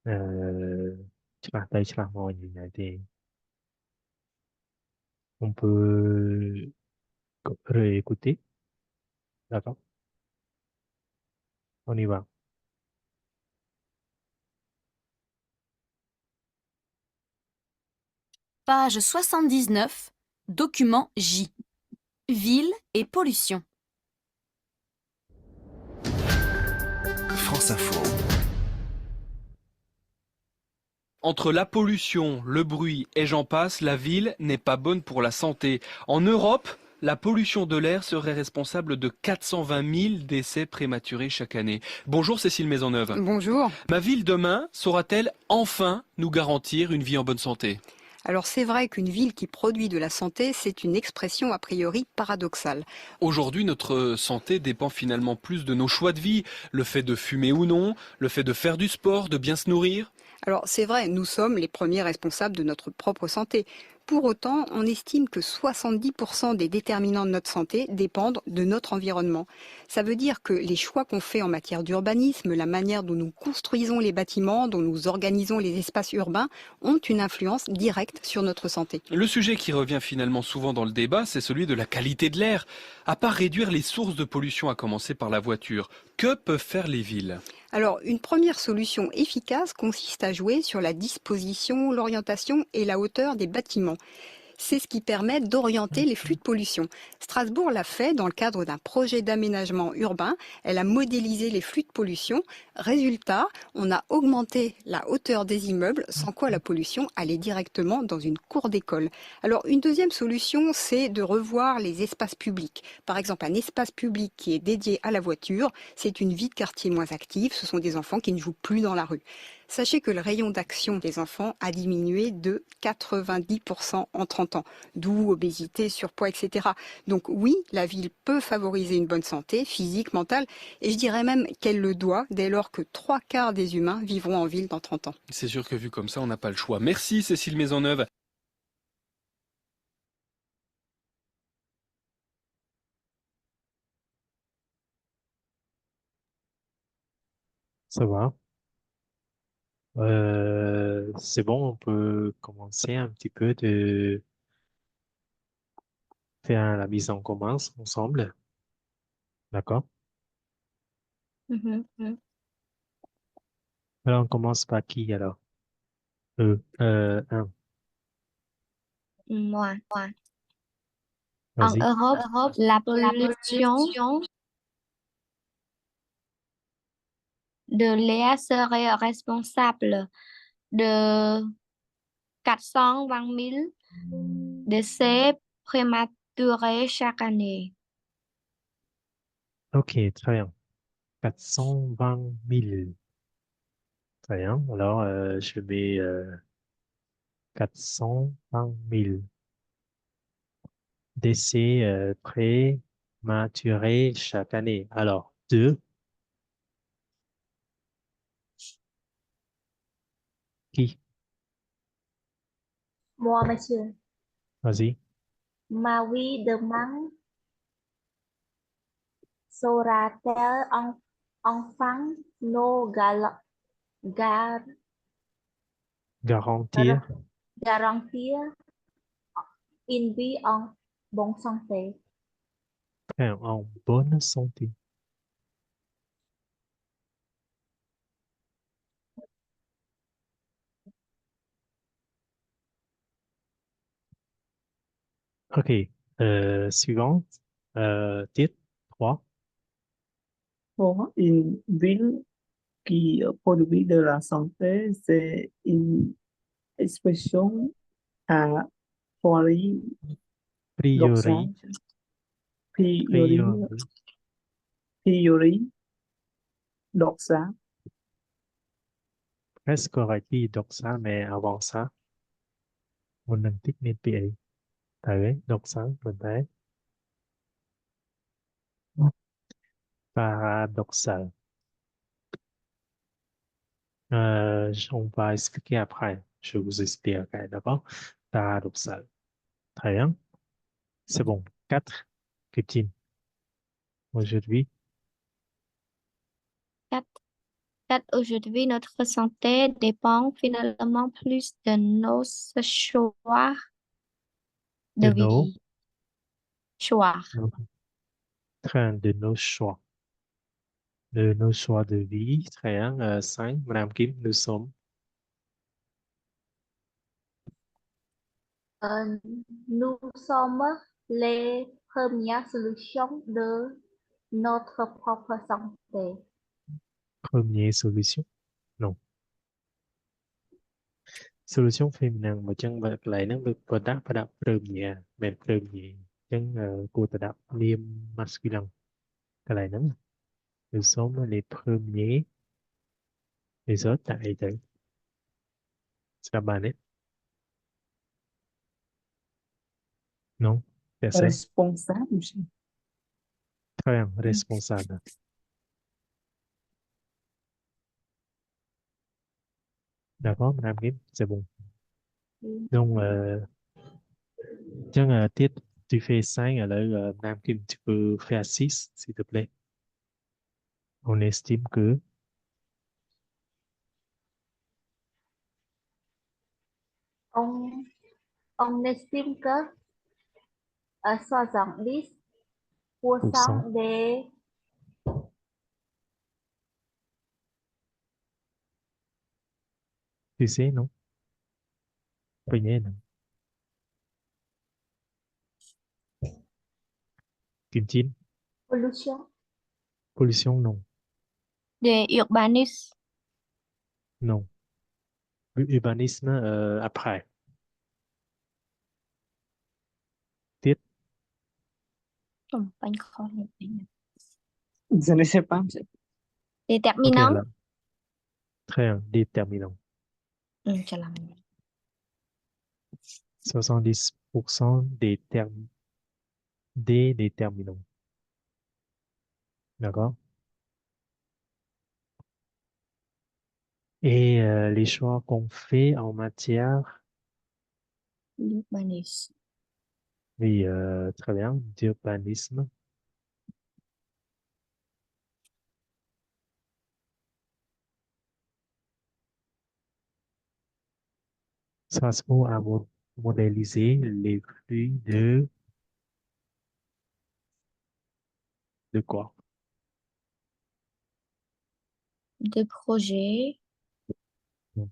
អឺឆ្លាស់ទៅឆ្លាស់មកយ៉ាងណាទេ On peut réécouter, d'accord? On y va. Page 79, document J. Ville et pollution. France Info. Entre la pollution, le bruit et j'en passe, la ville n'est pas bonne pour la santé. En Europe, la pollution de l'air serait responsable de 420 000 décès prématurés chaque année. Bonjour Cécile Maisonneuve. Bonjour. Ma ville demain saura-t-elle enfin nous garantir une vie en bonne santé ? Alors c'est vrai qu'une ville qui produit de la santé, c'est une expression a priori paradoxale. Aujourd'hui, notre santé dépend finalement plus de nos choix de vie, le fait de fumer ou non, le fait de faire du sport, de bien se nourrir. Alors c'est vrai, nous sommes les premiers responsables de notre propre santé. Pour autant, on estime que 70% des déterminants de notre santé dépendent de notre environnement. Ça veut dire que les choix qu'on fait en matière d'urbanisme, la manière dont nous construisons les bâtiments, dont nous organisons les espaces urbains, ont une influence directe sur notre santé. Le sujet qui revient finalement souvent dans le débat, c'est celui de la qualité de l'air. À part réduire les sources de pollution, à commencer par la voiture, que peuvent faire les villes ? Alors, une première solution efficace consiste à jouer sur la disposition, l'orientation et la hauteur des bâtiments. C'est ce qui permet d'orienter les flux de pollution. Strasbourg l'a fait dans le cadre d'un projet d'aménagement urbain. Elle a modélisé les flux de pollution. Résultat, on a augmenté la hauteur des immeubles, sans quoi la pollution allait directement dans une cour d'école. Alors, une deuxième solution, c'est de revoir les espaces publics. Par exemple, un espace public qui est dédié à la voiture, c'est une vie de quartier moins active. Ce sont des enfants qui ne jouent plus dans la rue. Sachez que le rayon d'action des enfants a diminué de 90% en 30 ans, d'où obésité, surpoids, etc. Donc oui, la ville peut favoriser une bonne santé physique, mentale, et je dirais même qu'elle le doit dès lors que 3/4 des humains vivront en ville dans 30 ans. C'est sûr que vu comme ça, on n'a pas le choix. Merci Cécile Maisonneuve. Ça va. C'est bon, on peut commencer un petit peu de faire la mise en commun ensemble. D'accord? Mhm. Alors, on commence par qui alors? Un. Moi. En Vas-y. Europe, la pollution de l'air serait responsable de 420 000 décès prématurés chaque année. Ok, très bien. 420 000. Très bien. Alors, je mets 420 000 décès prématurés chaque année. Alors, deux, qui? Moi, monsieur. Vas-y. Marie demande saura-t-elle enfin nos gar- Garantir garantir une vie en bonne santé? en bonne santé. Ok. Suivante. Titre 3. Pour une ville qui produit de la santé, c'est une expression à priori Priori. doxage, priori, Priori. priori doxage. Presque correct. Puis, donc ça, mais avant ça, on a un petit métier. T'as vu? Donc ça, peut-être. Paradoxal. On va expliquer après. Je vous explique après, d'accord? Paradoxal. Très bien. C'est bon. 4. Christine. Aujourd'hui, 4. Aujourd'hui, notre santé dépend finalement plus de nos choix de de nos, vie. Choix. de nos choix. De nos choix de vie. Très bien. 5. Madame Kim, nous sommes. Euh, nous sommes les premières solutions de notre propre santé. Première solution. Non. Solution féminin mà chân vật lại nó được vật đáp và đáp première. Bên première. Chân của ta đáp liêm masculin. Cái này nó. Nous sommes les premiers. Les autres, tại tử. C'est la banette. Non. Personne. Responsable, Très bien. Responsable. D'accord, Madame Kim? C'est bon. Donc, chân tiết, tu fais 5, alors Madame Kim, tu peux faire 6, s'il te plaît. On estime que On, on estime que 70% % des tu sais, non? Pas nhé, non? Kim Chin, pollution pollution, non. De urbanisme. Non. Urbanisme, après. Tiết, Bánh khó hiểu. je ne sais pas, monsieur. ok, Déterminant. là. Très bien. Déterminant. ច្រឡំ 70% des déterminants. D'accord? Et les choix qu'on fait en matière, លូបានីស oui, très bien, d'urbanisme. Ça se trouve à modéliser les flux de quoi? de projet Non.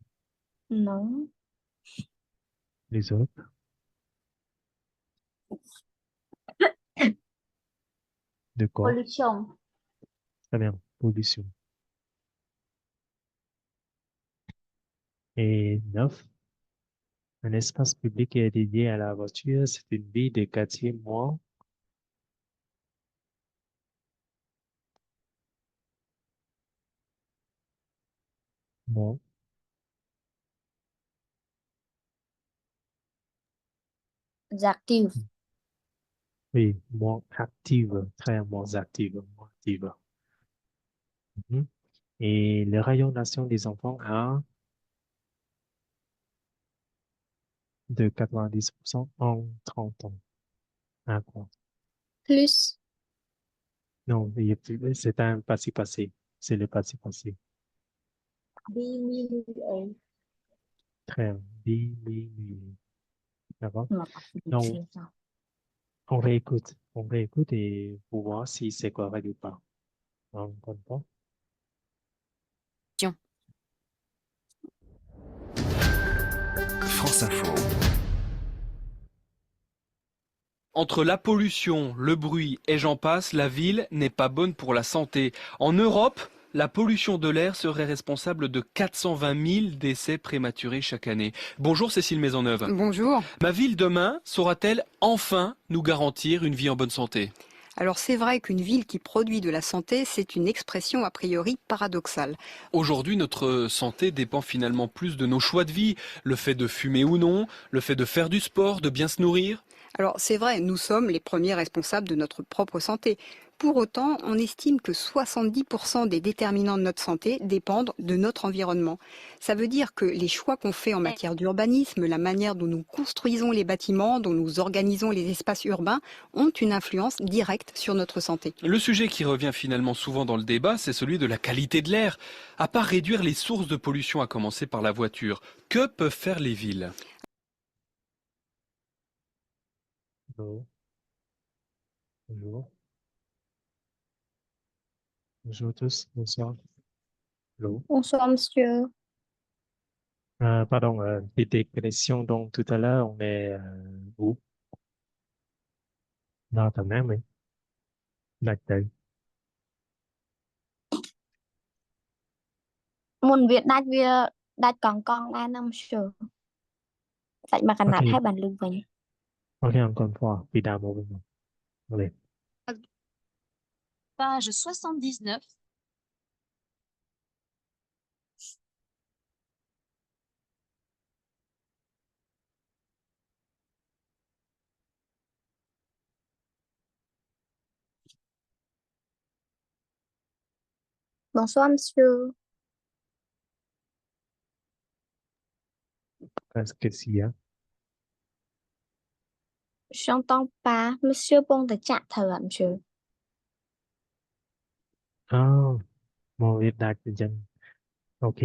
non Les autres? De quoi? pollution Très bien, pollution. Et 9, un espace public est dédié à la voiture, c'est une vie de quartier moins moins active oui, moins active, très moins active, moins active. Mhm. Et le rayon d'action des enfants a de 90% en 30 ans. À quoi? plus Non, c'est un passé. C'est le passé. diminuer Très bien. Diminuer. D'accord? មកអត់ពី Donc, គ្នាចោះ on réécoute et pour voir si c'est correct ou pas. Encore une fois. France Info. Entre la pollution, le bruit et j'en passe, la ville n'est pas bonne pour la santé. En Europe, la pollution de l'air serait responsable de 420 000 décès prématurés chaque année. Bonjour Cécile Maisonneuve. Bonjour. Ma ville demain saura-t-elle enfin nous garantir une vie en bonne santé? Alors c'est vrai qu'une ville qui produit de la santé, c'est une expression a priori paradoxale. Aujourd'hui, notre santé dépend finalement plus de nos choix de vie, le fait de fumer ou non, le fait de faire du sport, de bien se nourrir. Alors c'est vrai, nous sommes les premiers responsables de notre propre santé. Pour autant, on estime que 70% des déterminants de notre santé dépendent de notre environnement. Ça veut dire que les choix qu'on fait en matière d'urbanisme, la manière dont nous construisons les bâtiments, dont nous organisons les espaces urbains, ont une influence directe sur notre santé. Le sujet qui revient finalement souvent dans le débat, c'est celui de la qualité de l'air. À part réduire les sources de pollution, à commencer par la voiture, que peuvent faire les villes? Bonjour. Bonjour. Bonjour à tous. Bonsoir. Hello. bonsoir monsieur Pardon, des digressions. Donc, tout à l'heure, on est où? Dans ta même, oui. D'accord. មុនវាដាច់វាដាច់កង់ដែរណាmonsieur សាច់មកកណាត់ Ok, ហើយបានលឺវិញ ok, encore une fois. Puis d'un moment. Allez. Page 79. bonsoir monsieur Qu'est-ce que s'il y a? j'entends pas monsieur ពងតែចាក់ត្រូវអត់ monsieur Ah, mon viết đạt dân. Ok,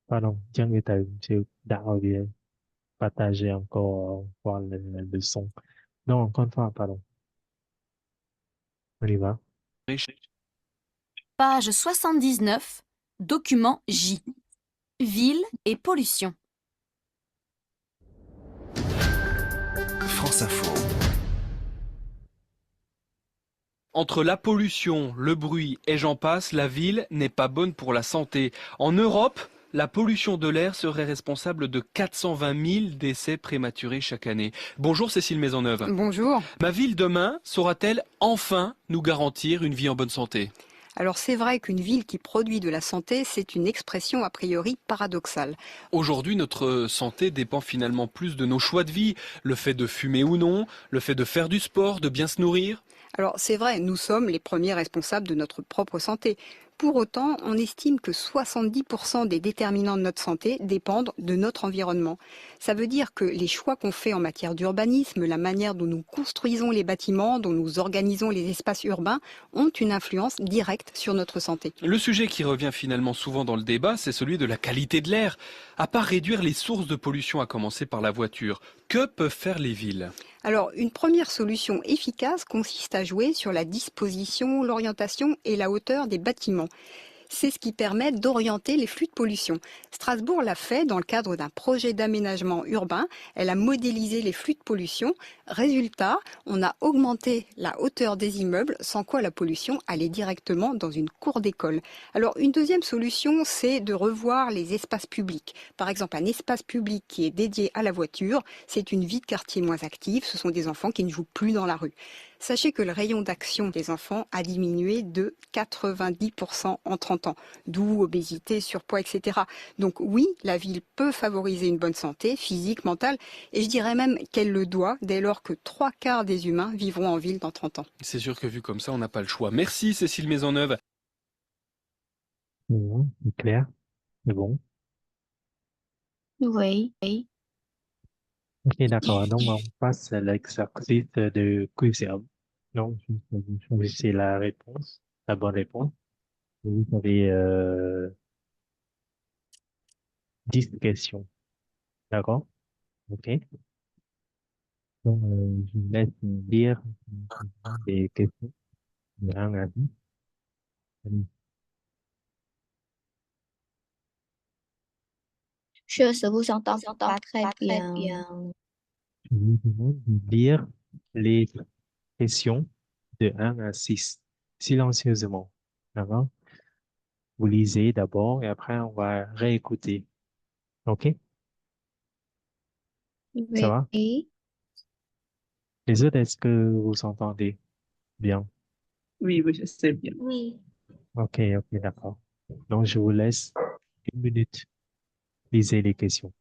pardon, dân người ta chịu đạo về partager encore voir le son. Non, encore une fois, pardon. On y va. Page 79. Document J. Ville et pollution. France Info. Entre la pollution, le bruit et j'en passe, la ville n'est pas bonne pour la santé. En Europe, la pollution de l'air serait responsable de 420 000 décès prématurés chaque année. Bonjour Cécile Maisonneuve. Bonjour. Ma ville demain saura-t-elle enfin nous garantir une vie en bonne santé? Alors c'est vrai qu'une ville qui produit de la santé, c'est une expression a priori paradoxale. Aujourd'hui, notre santé dépend finalement plus de nos choix de vie, le fait de fumer ou non, le fait de faire du sport, de bien se nourrir. Alors c'est vrai, nous sommes les premiers responsables de notre propre santé. Pour autant, on estime que 70% des déterminants de notre santé dépendent de notre environnement. Ça veut dire que les choix qu'on fait en matière d'urbanisme, la manière dont nous construisons les bâtiments, dont nous organisons les espaces urbains, ont une influence directe sur notre santé. Le sujet qui revient finalement souvent dans le débat, c'est celui de la qualité de l'air. À part réduire les sources de pollution, à commencer par la voiture, que peuvent faire les villes? Alors, une première solution efficace consiste à jouer sur la disposition, l'orientation et la hauteur des bâtiments. C'est ce qui permet d'orienter les flux de pollution. Strasbourg l'a fait dans le cadre d'un projet d'aménagement urbain. Elle a modélisé les flux de pollution. Résultat, on a augmenté la hauteur des immeubles, sans quoi la pollution allait directement dans une cour d'école. Alors, une deuxième solution, c'est de revoir les espaces publics. Par exemple, un espace public qui est dédié à la voiture, c'est une vie de quartier moins active. Ce sont des enfants qui ne jouent plus dans la rue. Sachez que le rayon d'action des enfants a diminué de 90% en 30 ans, d'où obésité, surpoids, etc. Donc oui, la ville peut favoriser une bonne santé physique, mentale, et je dirais même qu'elle le doit dès lors que 3/4 des humains vivront en ville dans 30 ans. C'est sûr que vu comme ça, on n'a pas le choix. Merci Cécile Maisonneuve. C'est clair, c'est bon. Oui. Oui. Ok, d'accord. Donc, on passe à l'exercice de quiz. Donc, vous choisissez la réponse, la bonne réponse. Vous avez 10 questions. D'accord? Ok. Donc, je vous laisse me dire des questions de 1 à 10. Allez, Je vous entends pas très bien. je vous demande de lire les questions de 1 à 6 silencieusement. D'accord? Vous lisez d'abord et après, on va réécouter. OK? Ça va? Oui. Les autres, est-ce que vous entendez bien? Oui, oui, je sais bien. Oui. OK, OK, d'accord. Donc, je vous laisse 1 minute. Lisez les questions.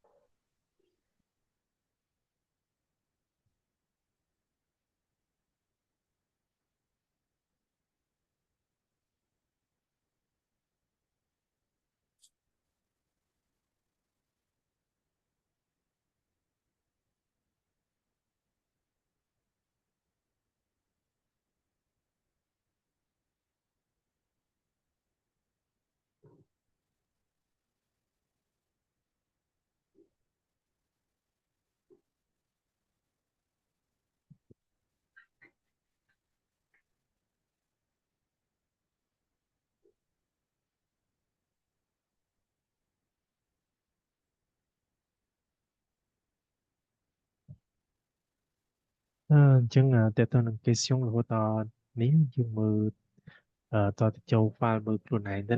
Chứ tiếp theo là question của tao nếu như mà tao châu pha mực luôn này đó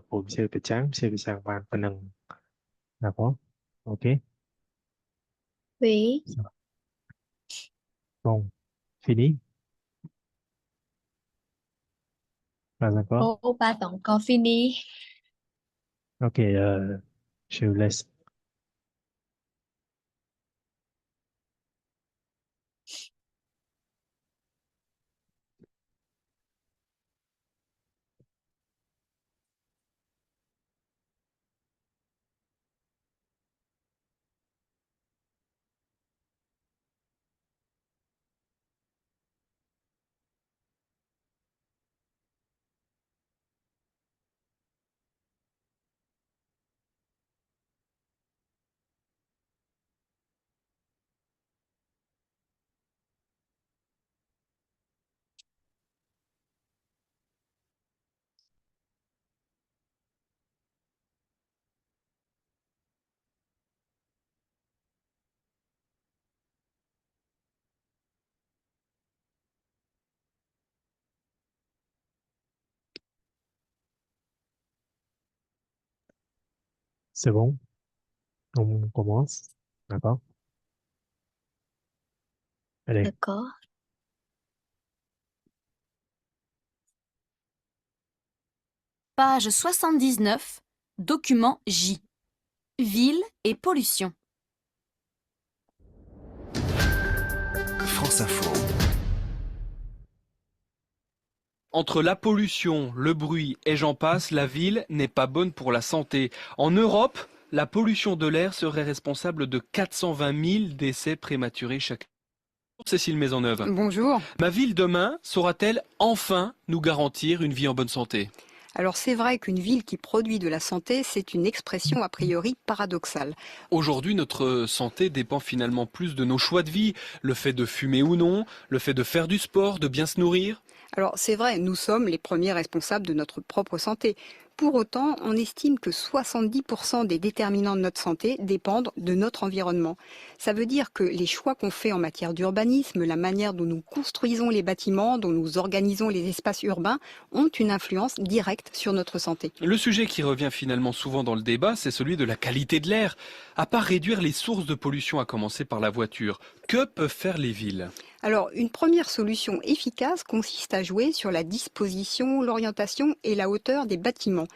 ผมเชื่อไปจ้างเชื่อไปสั่งบานปะนังd'accord ok Oui. bon fini pas encore Oh, pas encore fini. ok je vous laisse c'est bon on commence d'accord allez D'accord. Page 79, document J. Ville et pollution. France Info. Entre la pollution, le bruit et j'en passe, la ville n'est pas bonne pour la santé. En Europe, la pollution de l'air serait responsable de 420 000 décès prématurés chaque année. Cécile Maisonneuve. Bonjour. Ma ville demain saura-t-elle enfin nous garantir une vie en bonne santé? Alors c'est vrai qu'une ville qui produit de la santé, c'est une expression a priori paradoxale. Aujourd'hui, notre santé dépend finalement plus de nos choix de vie, le fait de fumer ou non, le fait de faire du sport, de bien se nourrir. Alors c'est vrai, nous sommes les premiers responsables de notre propre santé. Pour autant, on estime que 70% des déterminants de notre santé dépendent de notre environnement. Ça veut dire que les choix qu'on fait en matière d'urbanisme, la manière dont nous construisons les bâtiments, dont nous organisons les espaces urbains, ont une influence directe sur notre santé. Le sujet qui revient finalement souvent dans le débat, c'est celui de la qualité de l'air. À part réduire les sources de pollution, à commencer par la voiture, que peuvent faire les villes? Alors, une première solution efficace consiste à jouer sur la disposition, l'orientation et la hauteur des bâtiments.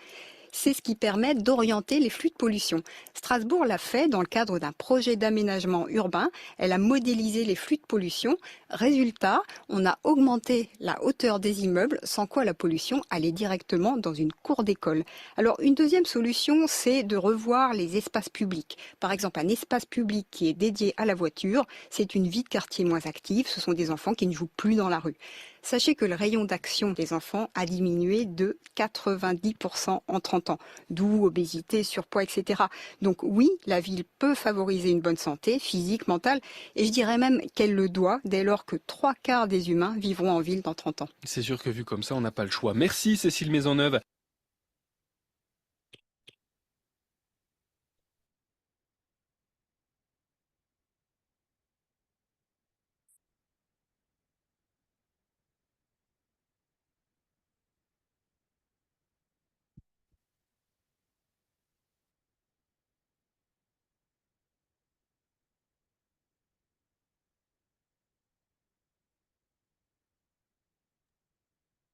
C'est ce qui permet d'orienter les flux de pollution. Strasbourg l'a fait dans le cadre d'un projet d'aménagement urbain. Elle a modélisé les flux de pollution. Résultat, on a augmenté la hauteur des immeubles, sans quoi la pollution allait directement dans une cour d'école. Alors, une deuxième solution, c'est de revoir les espaces publics. Par exemple, un espace public qui est dédié à la voiture, c'est une vie de quartier moins active. Ce sont des enfants qui ne jouent plus dans la rue. Sachez que le rayon d'action des enfants a diminué de 90% en 30 ans, d'où obésité, surpoids, etc. Donc oui, la ville peut favoriser une bonne santé physique, mentale, et je dirais même qu'elle le doit dès lors que 3/4 des humains vivront en ville dans 30 ans. C'est sûr que vu comme ça, on n'a pas le choix. Merci Cécile Maisonneuve.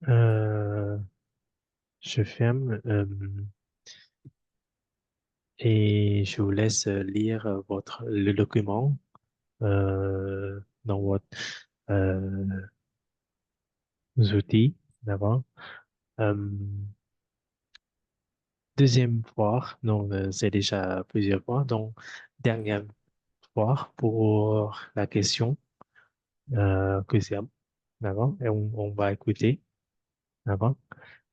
Euh, je ferme et je vous laisse lire le document dans votre euh, outils, d'abord. Euh, Deuxième fois, donc c'est déjà plusieurs fois, donc dernière fois pour la question que c'est, d'accord? Et on va écouter, d'accord?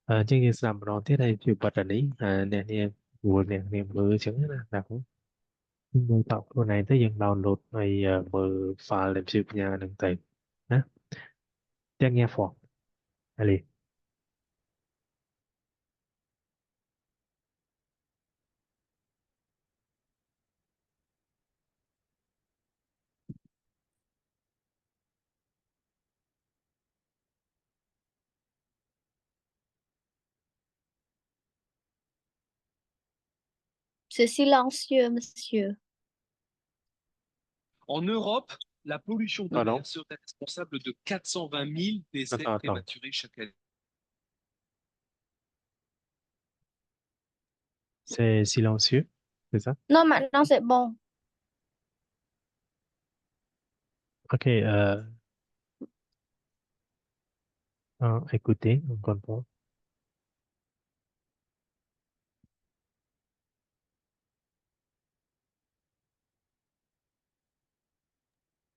Chương trình làm rõ thế này chịu bật ở đấy nè nè của nè nè mơ chứng nè d'accord? Mơ tạo câu này tới dừng download này mơ file làm sự nhà đừng tệ nhé. Dernière fois. Allez. C'est silencieux, monsieur. En Europe, la pollution de Pardon? l'air serait responsable de 420 000 décès Attends. prématurés chaque année. C'est silencieux, c'est ça? Non, maintenant c'est bon. Ok, écoutez, encore une fois.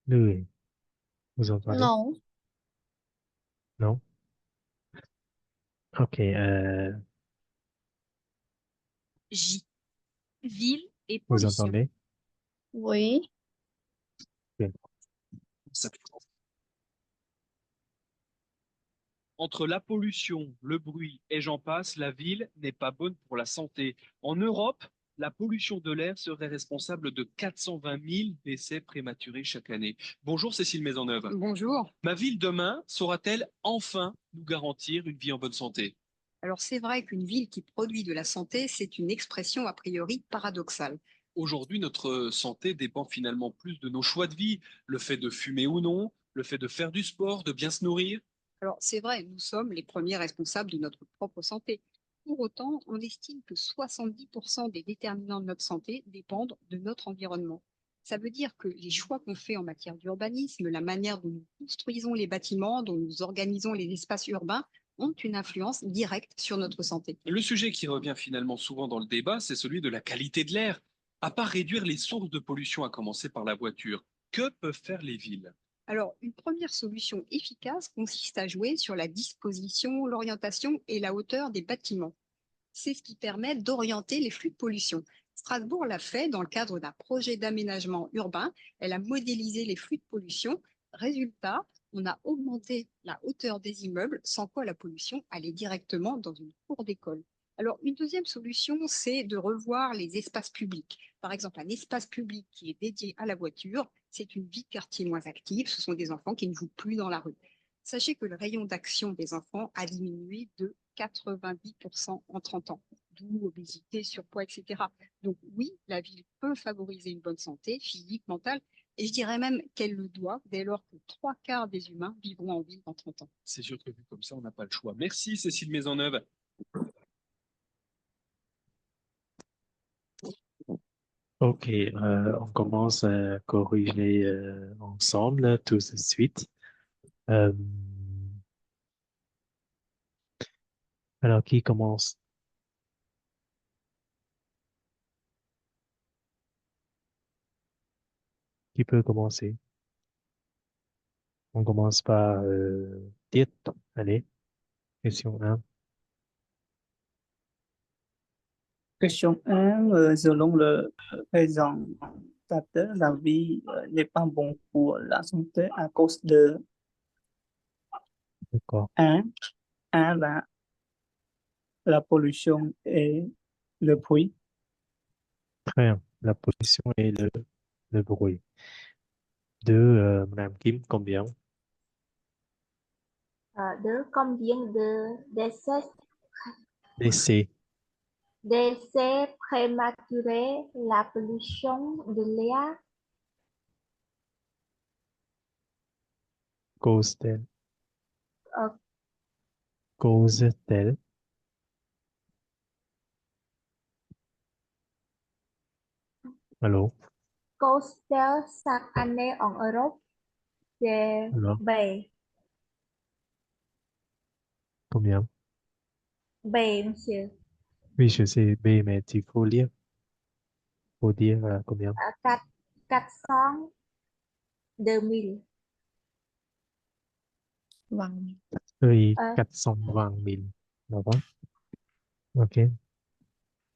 Oui, vous entendez? Non. Non? Ok, J. Ville et vous pollution. entendez? Oui. Bien. Entre la pollution, le bruit et j'en passe, la ville n'est pas bonne pour la santé. En Europe, la pollution de l'air serait responsable de 420 000 décès prématurés chaque année. Bonjour Cécile Maisonneuve. Bonjour. Ma ville demain saura-t-elle enfin nous garantir une vie en bonne santé? Alors c'est vrai qu'une ville qui produit de la santé, c'est une expression a priori paradoxale. Aujourd'hui, notre santé dépend finalement plus de nos choix de vie, le fait de fumer ou non, le fait de faire du sport, de bien se nourrir. Alors c'est vrai, nous sommes les premiers responsables de notre propre santé. Pour autant, on estime que 70% des déterminants de notre santé dépendent de notre environnement. Ça veut dire que les choix qu'on fait en matière d'urbanisme, la manière dont nous construisons les bâtiments, dont nous organisons les espaces urbains, ont une influence directe sur notre santé. Le sujet qui revient finalement souvent dans le débat, c'est celui de la qualité de l'air. À part réduire les sources de pollution, à commencer par la voiture, que peuvent faire les villes? Alors, une première solution efficace consiste à jouer sur la disposition, l'orientation et la hauteur des bâtiments. C'est ce qui permet d'orienter les flux de pollution. Strasbourg l'a fait dans le cadre d'un projet d'aménagement urbain. Elle a modélisé les flux de pollution. Résultat, on a augmenté la hauteur des immeubles, sans quoi la pollution allait directement dans une cour d'école. Alors, une deuxième solution, c'est de revoir les espaces publics. Par exemple, un espace public qui est dédié à la voiture, c'est une vie de quartier moins active. Ce sont des enfants qui ne jouent plus dans la rue. Sachez que le rayon d'action des enfants a diminué de 90% en 30 ans, d'où obésité, surpoids, etc. Donc oui, la ville peut favoriser une bonne santé physique, mentale, et je dirais même qu'elle le doit dès lors que 3/4 des humains vivront en ville dans 30 ans. C'est sûr que vu comme ça, on n'a pas le choix. Merci Cécile Maisonneuve. Ok, on commence à corriger ensemble tout de suite. Euh, alors, qui commence? Qui peut commencer? On commence par Tiết. Allez, question 1. Question 1, selon le présentateur, la vie n'est pas bon pour la santé à cause de D'accord. 1, la pollution et le bruit. Très bien. La pollution et le bruit. 2, Madame Kim, combien? De combien de Décès, décès prématurés, la pollution de l'air, cause-t-elle? euh, Cause-t-elle? Allô? cause-t-elle chaque année en Europe? C'est Alors, B. combien? B, monsieur. Oui, je sais B, mais il faut lire. Faut dire combien? 400, 2000. Vâng. Oui, Euh, 420 000. D'accord? Ok,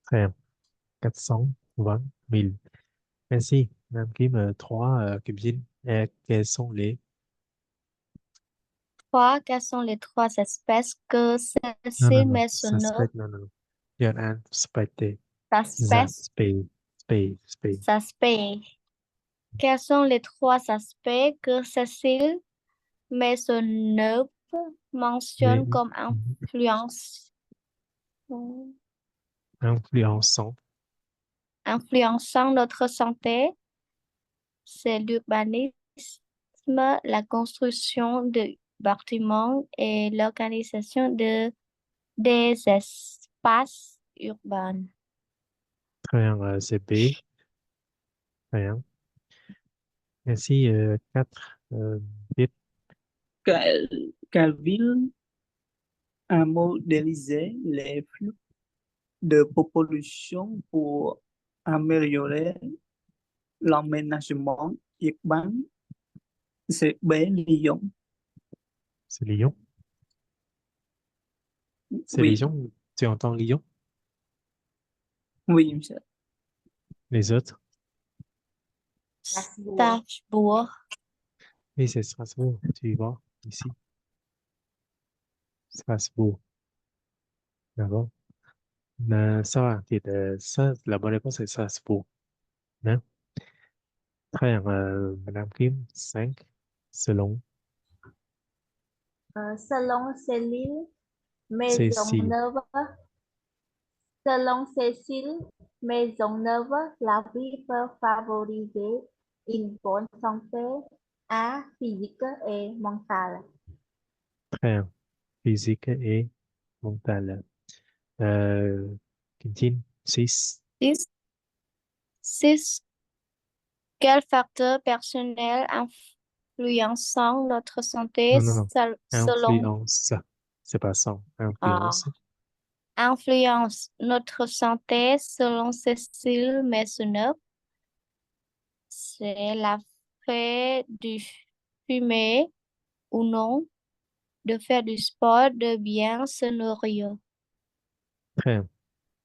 très bien. 420 000. Merci. Madame Kim, 3, Kim Jin. Quels sont les... Quelles sont les trois espèces que Non, non, ceci non. met son nom? Suspect, non, non, non. Yann suspecté. Espèces, Suspect. aspects. Quels sont les trois aspects que Cécile Maisonneuve Mais, mentionne comme influence, influençant. influençant notre santé? C'est l'urbanisme, la construction de bâtiments et l'organisation des espaces urbains. Très bien, c'est B. Très bien. Merci. 4, Tiết. Quelle ville a modélisé les flux de population pour améliorer l'aménagement urbain? C'est B, Lyon. C'est Lyon. C'est Oui, Lyon. Tu entends Lyon? oui, monsieur. Les autres? Strasbourg. Strasbourg. Oui, c'est Strasbourg. Tu vois, ici. Strasbourg. D'accord? Ça va. Ça, la bonne réponse est Strasbourg. Hein? Très bien. Madame Kim, 5. Selon Selon Céline Cécile. Maisonneuve, selon Cécile Maisonneuve, la vie peut favoriser une bonne santé à physique et mentale. Très bien. Physique et mentale. Kim Chin, 6. 6. 6. Quels facteurs personnels influençant notre santé Non, non, non. selon Influence. C'est pas sans. ah, Influence. influence notre santé selon Cécile Maisonneuve? C'est la fait du fumer ou non, de faire du sport, de bien se nourrir. Très bien.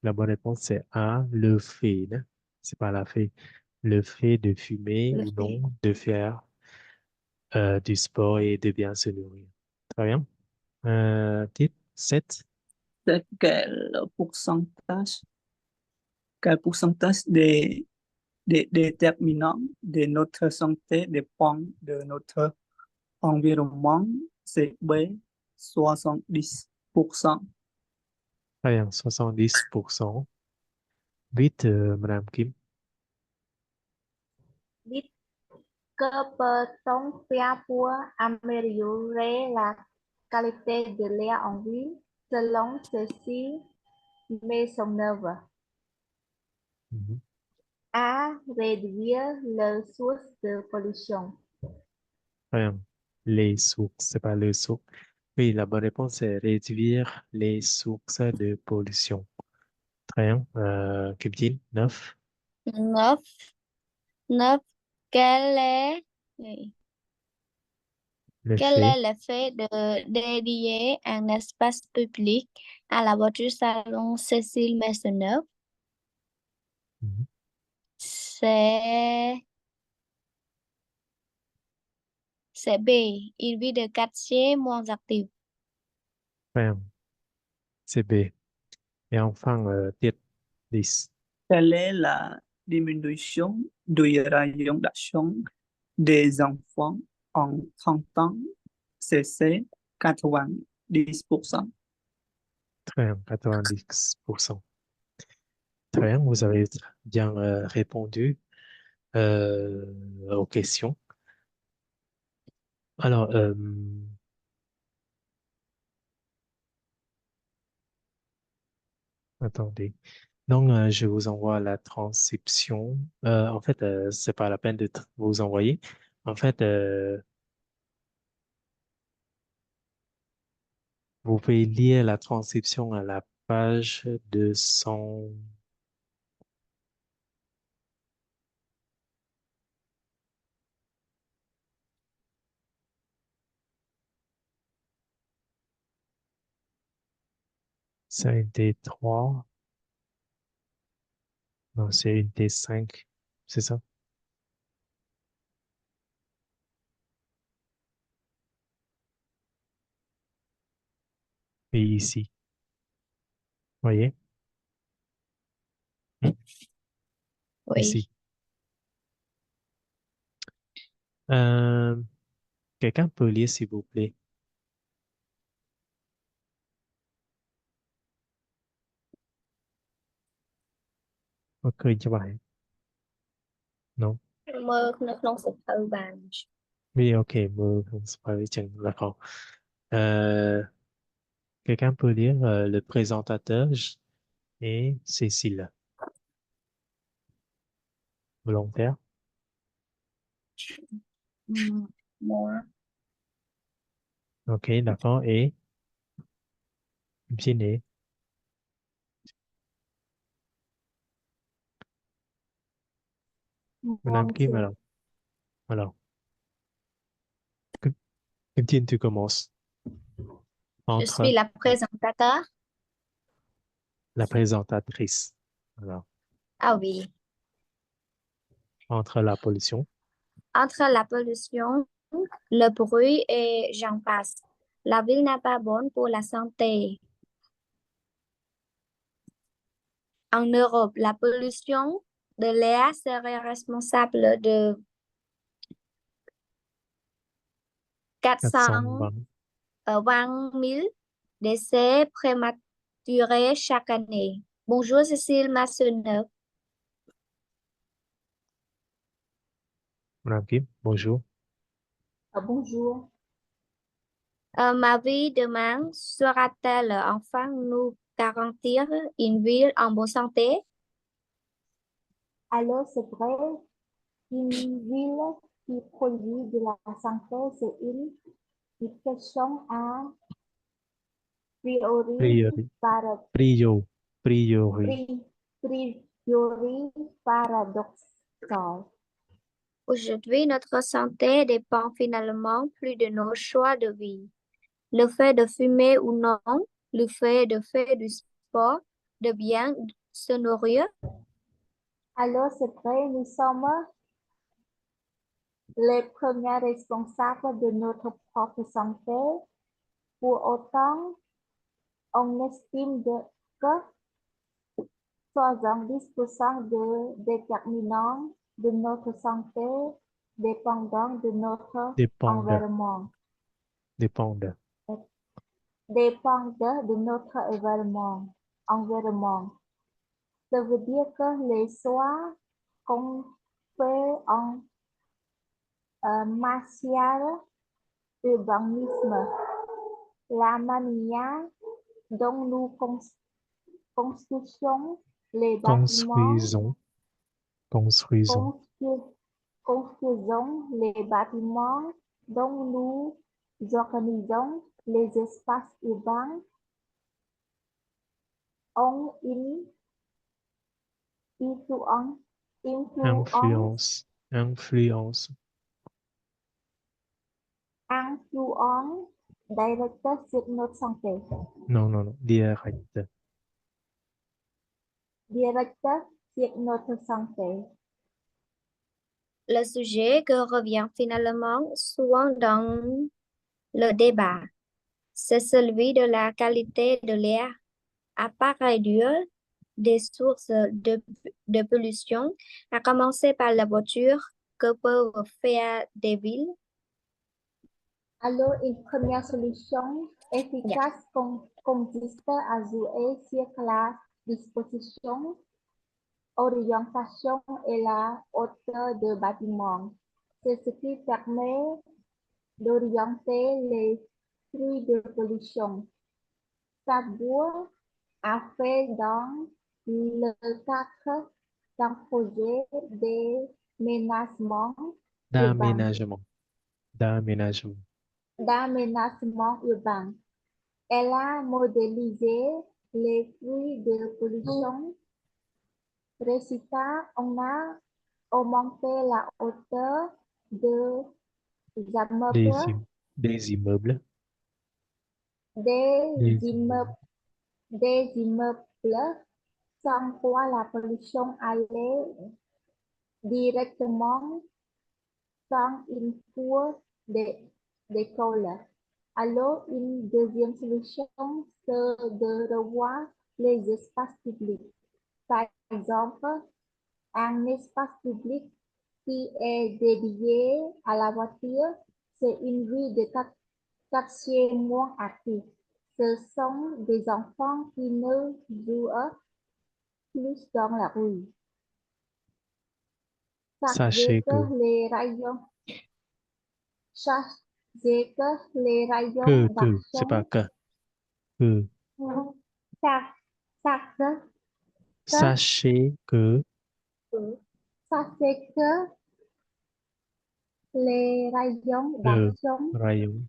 La bonne réponse, c'est A, le fait, né? C'est pas la fait. Le fait de fumer Le ou fait. non, de faire du sport et de bien se nourrir. Très bien. Titre 7. C'est quel pourcentage des déterminants de notre santé dépend de notre environnement? C'est B, 70%. Très bien, 70%. Vite, Madame Kim. Biết que peut-on faire pour améliorer la qualité de l'air en ville selon Cécile Maisonneuve? Mhm. A. Réduire les sources de pollution. Très bien. Les sources, c'est pas le source. Oui, la bonne réponse, c'est réduire les sources de pollution. Très bien. Kim Chin, 9. 9. 9. Quel est, oui. Le Quel fait. est l'effet de dédier un espace public à la voiture selon Cécile Maisonneuve? Mhm. C'est c'est B. Une vie de quartier moins active. Très bien. C'est B. Et enfin, titre 10. Quelle est la diminution du rayon d'action des enfants en 30 ans? C'est 90%. Très bien, 90%. Très bien, vous avez bien répondu aux questions. Alors, attendez. Donc, je vous envoie la transcription. En fait, c'est pas la peine de vous envoyer. En fait, vous pouvez lire la transcription à la page 200. C'est une T3. Non, c'est une T5. C'est ça? Et ici. Voyez? Ici. Oui. Euh, quelqu'un peut lire, s'il vous plaît? Ok, cho bài. Non? Nó không sẽ thâu bàn. Oui, ok, mưa không phải chừng d'accord. Euh, quelqu'un peut lire le présentateur et Cécile. Volontaire? More. Ok, d'accord. Et Jenny. Madame Kim, Volunteer. alors, Kim Kim Chin, tu commences. Je suis Entre la présentateur. la présentatrice. Alors, Ah oui. entre la pollution, Entre la pollution, le bruit et j'en passe. La ville n'est pas bonne pour la santé. En Europe, la pollution de l'air serait responsable de 420 420. 000 décès prématurés chaque année. Bonjour, Cécile Massonneau. Madame Kim, bonjour. Bonjour. Ma vie demain sera-t-elle enfin nous garantir une ville en bonne santé? Alors, c'est vrai, une ville qui produit de la santé, c'est une question à priori Priori, para- priori. priori paradoxal. Aujourd'hui, notre santé dépend finalement plus de nos choix de vie. Le fait de fumer ou non, le fait de faire du sport, de bien se nourrir. Alors, c'est vrai, nous sommes les premiers responsables de notre propre santé. Pour autant, on estime que 70% de déterminants de notre santé dépendant de notre Dépendent, environnement. dépendent. Dépendent de notre environnement. Ça veut dire que les choix qu'on fait en matière d'urbanisme, la manière dont nous construisons les bâtiments, Construisons, construisons. constru- construisons les bâtiments dont nous organisons les espaces urbains ont une influence, Influence, influence directe sur notre santé. non, direct. Directe sur notre santé. Le sujet que revient finalement souvent dans le débat, c'est celui de la qualité de l'air. À part réduire des sources de pollution, à commencer par la voiture, que peuvent faire des villes? Alors, une première solution efficace consiste à jouer sur la disposition, orientation et la hauteur de bâtiment. C'est ce qui permet d'orienter les flux de pollution. Strasbourg a fait dans le cadre d'un projet d'aménagement urbain. D'aménagement. D'aménagement urbain. Elle a modélisé les flux de pollution. Résultat, on a augmenté la hauteur des Des, immeubles, des immeubles, des des immeubles, des immeubles sans quoi la pollution allait directement dans une four d'école. Alors, une deuxième solution, c'est de revoir les espaces publics. Par exemple, un espace public qui est dédié à la voiture, c'est une vie de quartier moins active. Ce sont des enfants qui ne jouent plus dans la rue. Sachez que, Sachez que les rayons c'est pas d'action que, Sachez sachez que sachez que les rayons le d'action rayon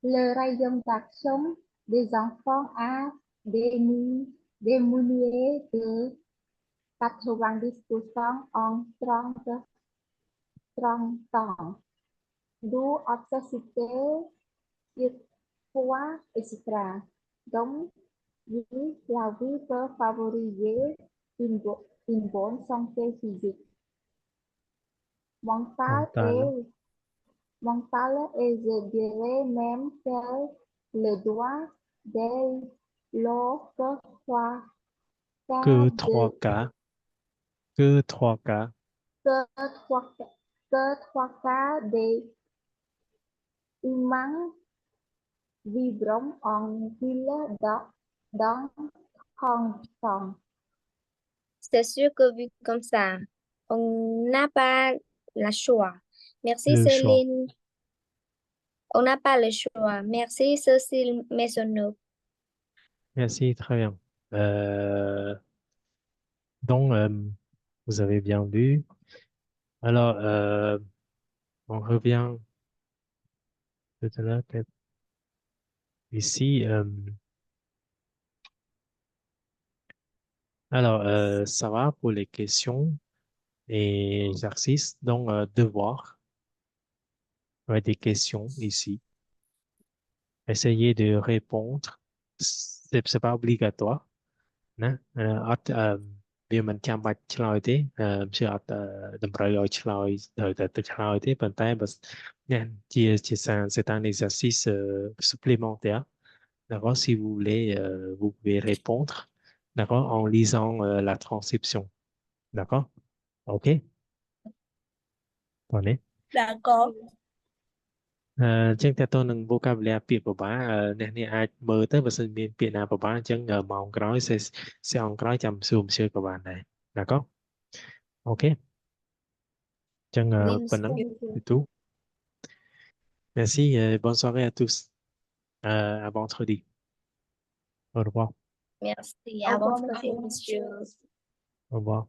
le rayon d'action des enfants a diminué de 90% en 30 ans, d'où obésité, surpoids, etc. Donc, oui, la vie peut favoriser une bonne santé physique, mentale, mentale et je dirais même que le droit de l'autre que de 3 cas, que 3 cas, que trois, que trois quarts des humains vivront en ville dans 30 ans. C'est sûr que vu comme ça, on n'a pas le choix. Merci le choix. Céline. On n'a pas le choix. Merci Cécile Maisonneuve. Merci, très bien. Euh, donc, vous avez bien vu. Alors, on revient tout à l'heure, peut-être ici. Alors, ça va pour les questions et exercices. Donc, devoir, ouais, des questions ici. Essayez de répondre. C'est pas obligatoire. ណាអត់វាមិនចាំបាច់ឆ្លើយទេជាអត់តម្រូវឲ្យឆ្លើយទៅឆ្លើយទេប៉ុន្តែបើនេះc'est un exercice supplémentaire. D'accord, si vous voulez vous pouvez répondre, d'accord, en lisant la transcription. D'accord? OK? Attendez. D'accord. អញ្ចឹងតើតើនឹង vocabulaire ពាក្យពិបាកអ្នកនេះអាចមើលទៅបើសិនមានពាក្យណាពិបាកអញ្ចឹងម៉ោងក្រោយសេអងក្រោយចាំសួរmonsieurក៏បានដែរ D'accord? OK? អញ្ចឹង Oui, ប៉ុណ្ណឹង monsieur. c'est tout. Merci, bonne soirée à tous. À vendredi. Au revoir. Merci. Au À revoir, votre monsieur. monsieur. Au revoir.